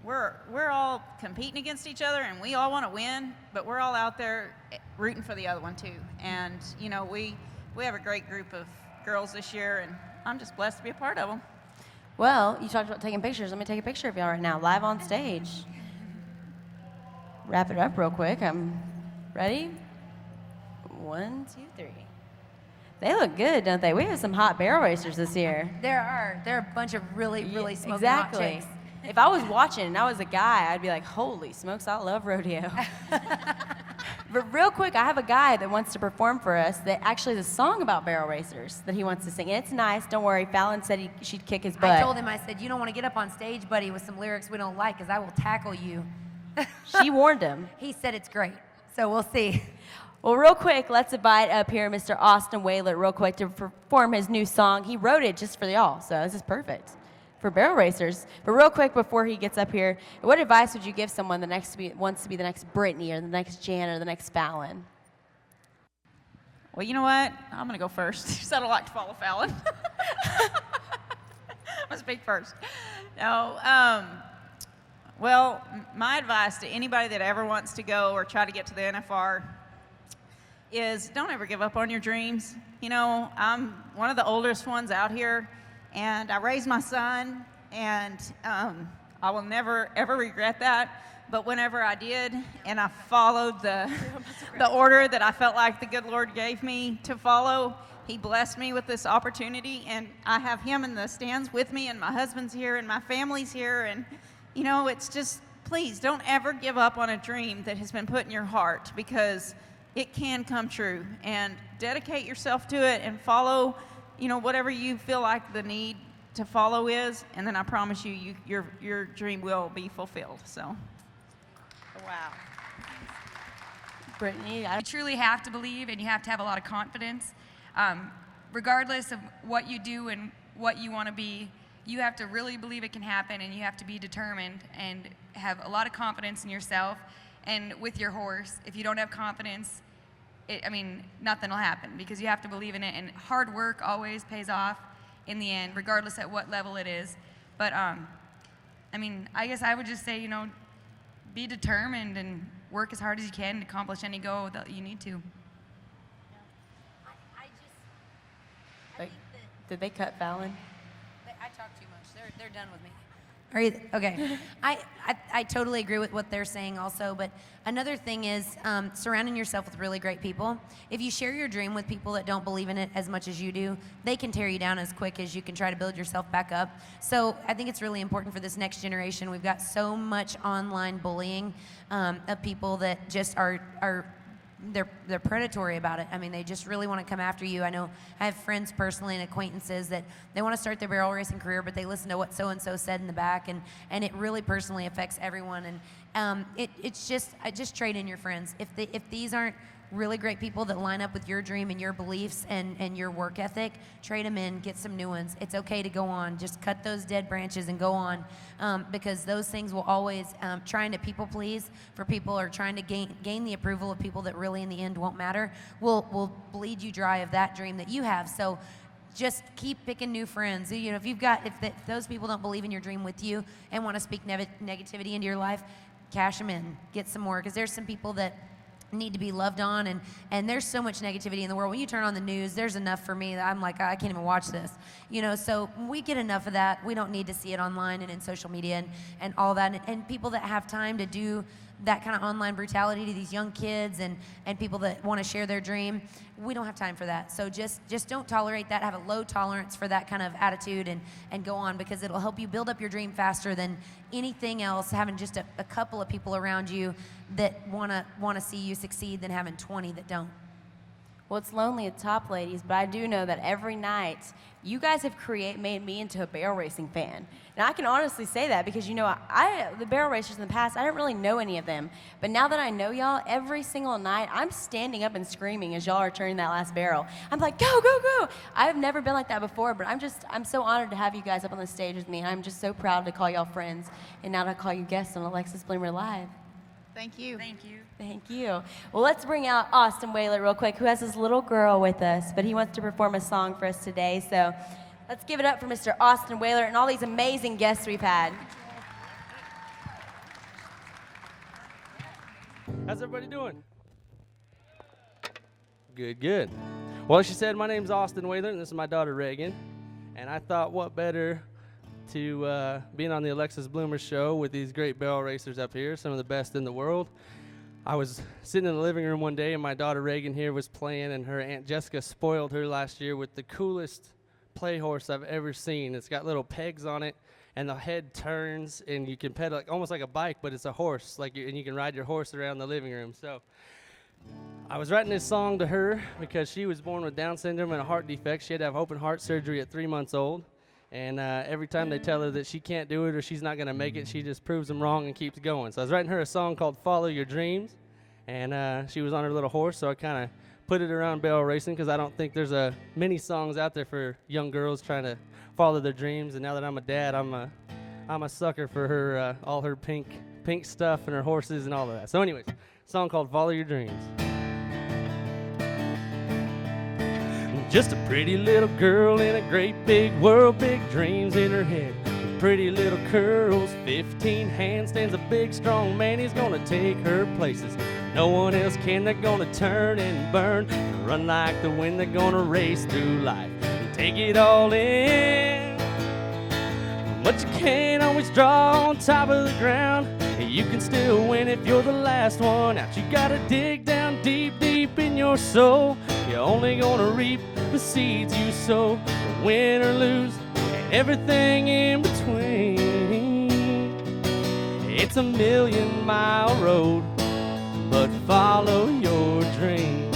Speaker 4: we're all competing against each other, and we all want to win, but we're all out there rooting for the other one too. And, you know, we have a great group of girls this year, and I'm just blessed to be a part of them.
Speaker 1: Well, you talked about taking pictures. Let me take a picture of y'all right now, live on stage. Wrap it up real quick. I'm ready. 1, 2, 3. They look good, don't they? We have some hot barrel racers this year.
Speaker 2: There are a bunch of really smoking
Speaker 1: exactly.
Speaker 2: hot chicks.
Speaker 1: If I was watching and I was a guy, I'd be like, holy smokes, I love rodeo. But real quick, I have a guy that wants to perform for us that actually is a song about barrel racers that he wants to sing. And it's nice, don't worry. Fallon said she'd kick his butt.
Speaker 2: I told him, I said, you don't want to get up on stage, buddy, with some lyrics we don't like, because I will tackle you.
Speaker 1: She warned him.
Speaker 2: He said it's great, so we'll see.
Speaker 1: Well, real quick, let's invite up here Mr. Austin Whaler real quick to perform his new song. He wrote it just for y'all, so this is perfect for barrel racers. But real quick before he gets up here, what advice would you give someone that wants to be the next Brittany or the next Jan or the next Fallon?
Speaker 4: Well, you know what? I'm going to go first. You said I like to follow Fallon. I'm going to speak first. No, well, my advice to anybody that ever wants to go or try to get to the NFR is don't ever give up on your dreams. You know, I'm one of the oldest ones out here, and I raised my son, and I will never, ever regret that. But whenever I did, and I followed the order that I felt like the good Lord gave me to follow, He blessed me with this opportunity, and I have Him in the stands with me, and my husband's here, and my family's here, and, you know, it's just, please don't ever give up on a dream that has been put in your heart, because it can come true. And dedicate yourself to it and follow, you know, whatever you feel like the need to follow is, and then I promise you, your dream will be fulfilled. So.
Speaker 1: Wow. Brittany,
Speaker 5: You truly have to believe, and you have to have a lot of confidence. Regardless of what you do and what you want to be, you have to really believe it can happen, and you have to be determined and have a lot of confidence in yourself and with your horse. If you don't have confidence, nothing will happen, because you have to believe in it, and hard work always pays off in the end, regardless at what level it is. But, I guess I would just say, you know, be determined and work as hard as you can to accomplish any goal that you need to.
Speaker 1: Did they cut Fallon?
Speaker 2: I talk too much. They're done with me. Are you, okay. I totally agree with what they're saying also, but another thing is surrounding yourself with really great people. If you share your dream with people that don't believe in it as much as you do, they can tear you down as quick as you can try to build yourself back up. So I think it's really important for this next generation. We've got so much online bullying of people that just they're predatory about it. I mean, they just really want to come after you. I know I have friends personally and acquaintances that they want to start their barrel racing career, but they listen to what so-and-so said in the back, and it really personally affects everyone. And it's just trade in your friends. If these aren't really great people that line up with your dream and your beliefs and your work ethic, trade them in, get some new ones. It's okay to go on. Just cut those dead branches and go on, because those things will always, trying to people please for people or trying to gain the approval of people that really in the end won't matter, will bleed you dry of that dream that you have. So just keep picking new friends. You know, if those people don't believe in your dream with you and want to speak negativity into your life, cash them in, get some more, because there's some people that need to be loved on, and there's so much negativity in the world. When you turn on the news, there's enough for me that I'm like, I can't even watch this, you know. So we get enough of that. We don't need to see it online and in social media and all that. And people that have time to do that kind of online brutality to these young kids and people that want to share their dream. We don't have time for that. So just don't tolerate that. Have a low tolerance for that kind of attitude and go on, because it'll help you build up your dream faster than anything else, having just a couple of people around you that want to see you succeed than having 20 that don't.
Speaker 1: Well, it's lonely at the top, ladies, but I do know that every night you guys have made me into a barrel racing fan. And I can honestly say that because, the barrel racers in the past, I didn't really know any of them. But now that I know y'all, every single night, I'm standing up and screaming as y'all are turning that last barrel. I'm like, go, go, go. I've never been like that before, but I'm so honored to have you guys up on the stage with me. And I'm just so proud to call y'all friends and now to call you guests on Alexis Bloomer Live.
Speaker 4: Thank you.
Speaker 5: Thank you.
Speaker 1: Thank you. Well, let's bring out Austin Whaler real quick, who has his little girl with us, but he wants to perform a song for us today. So let's give it up for Mr. Austin Whaler and all these amazing guests we've had.
Speaker 6: How's everybody doing? Good, good. Well, she said, my name's Austin Whaler, and this is my daughter, Reagan. And I thought, what better to being on the Alexis Bloomer show with these great barrel racers up here, some of the best in the world. I was sitting in the living room one day, and my daughter Reagan here was playing, and her Aunt Jessica spoiled her last year with the coolest play horse I've ever seen. It's got little pegs on it, and the head turns, and you can pedal almost like a bike, but it's a horse, and you can ride your horse around the living room. So I was writing this song to her because she was born with Down syndrome and a heart defect. She had to have open heart surgery at 3 months old. And every time they tell her that she can't do it or she's not going to make it, she just proves them wrong and keeps going. So I was writing her a song called Follow Your Dreams, and she was on her little horse, so I kind of put it around barrel racing because I don't think there's many songs out there for young girls trying to follow their dreams. And now that I'm a dad, I'm a sucker for her, all her pink stuff and her horses and all of that. So anyways, a song called Follow Your Dreams. Just a pretty little girl in a great big world, big dreams in her head, with pretty little curls, 15 handstands, a big strong man, he's gonna take her places no one else can. They're gonna turn and burn, run like the wind, they're gonna race through life and take it all in. But you can't always draw on top of the ground, you can still win if you're the last one out. You gotta dig down deep, deep in your soul. You're only gonna reap the seeds you sow, win or lose, and everything in between. It's a 1,000,000-mile road, but follow your dream.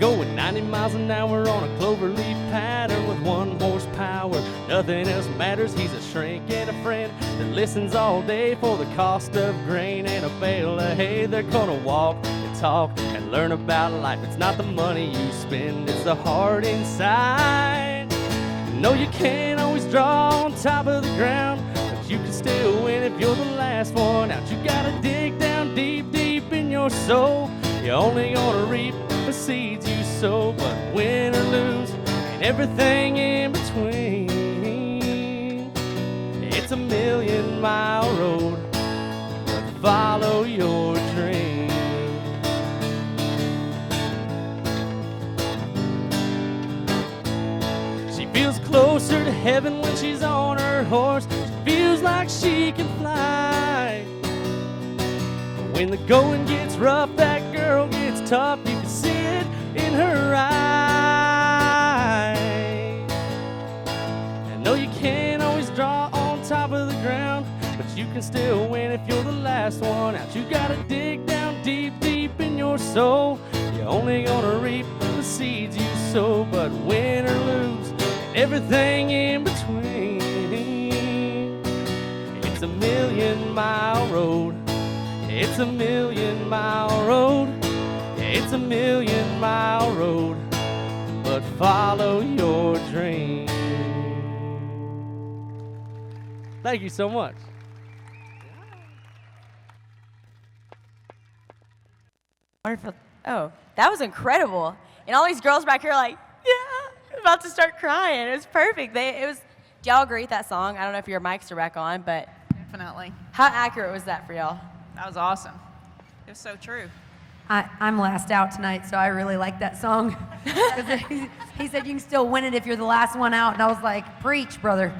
Speaker 6: Going 90 miles an hour on a cloverleaf pattern with 1 horsepower. Nothing else matters, he's a shrink and a friend that listens all day for the cost of grain and a bale of hay. They're gonna walk and talk and learn about life. It's not the money you spend, it's the heart inside. No, you can't always draw on top of the ground, but you can still win if you're the last one out. You gotta dig down deep, deep in your soul. You're only gonna reap the seeds you sow, but win or lose, and everything in between. It's a 1,000,000-mile road, but follow your dream. She feels closer to heaven when she's on her horse. She feels like she can fly. When the going gets rough, that girl gets tough. You can see it in her eyes. And no, you can't always draw on top of the ground, but you can still win if you're the last one out. You gotta dig down deep, deep in your soul. You're only gonna reap the seeds you sow, but win or lose, and everything in between. It's a 1,000,000-mile road. It's a 1,000,000-mile road. It's a 1,000,000-mile road, but follow your dream. Thank you so much.
Speaker 1: Wonderful. Oh, that was incredible. And all these girls back here are like, yeah, about to start crying. It was perfect. Do y'all agree with that song? I don't know if your mics are back on, but
Speaker 4: Definitely.
Speaker 1: how accurate was that for y'all?
Speaker 4: That was awesome. It was so true.
Speaker 2: I'm last out tonight, so I really like that song. 'Cause he said you can still win it if you're the last one out, and I was like, preach, brother.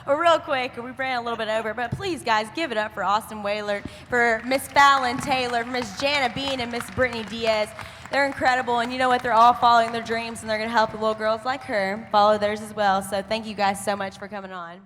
Speaker 1: A real real quick. We ran a little bit over, but please, guys, give it up for Austin Whalert, for Miss Fallon Taylor, for Miss Jana Bean, and Miss Brittany Diaz. They're incredible, and you know what? They're all following their dreams, and they're going to help little girls like her follow theirs as well. So thank you guys so much for coming on.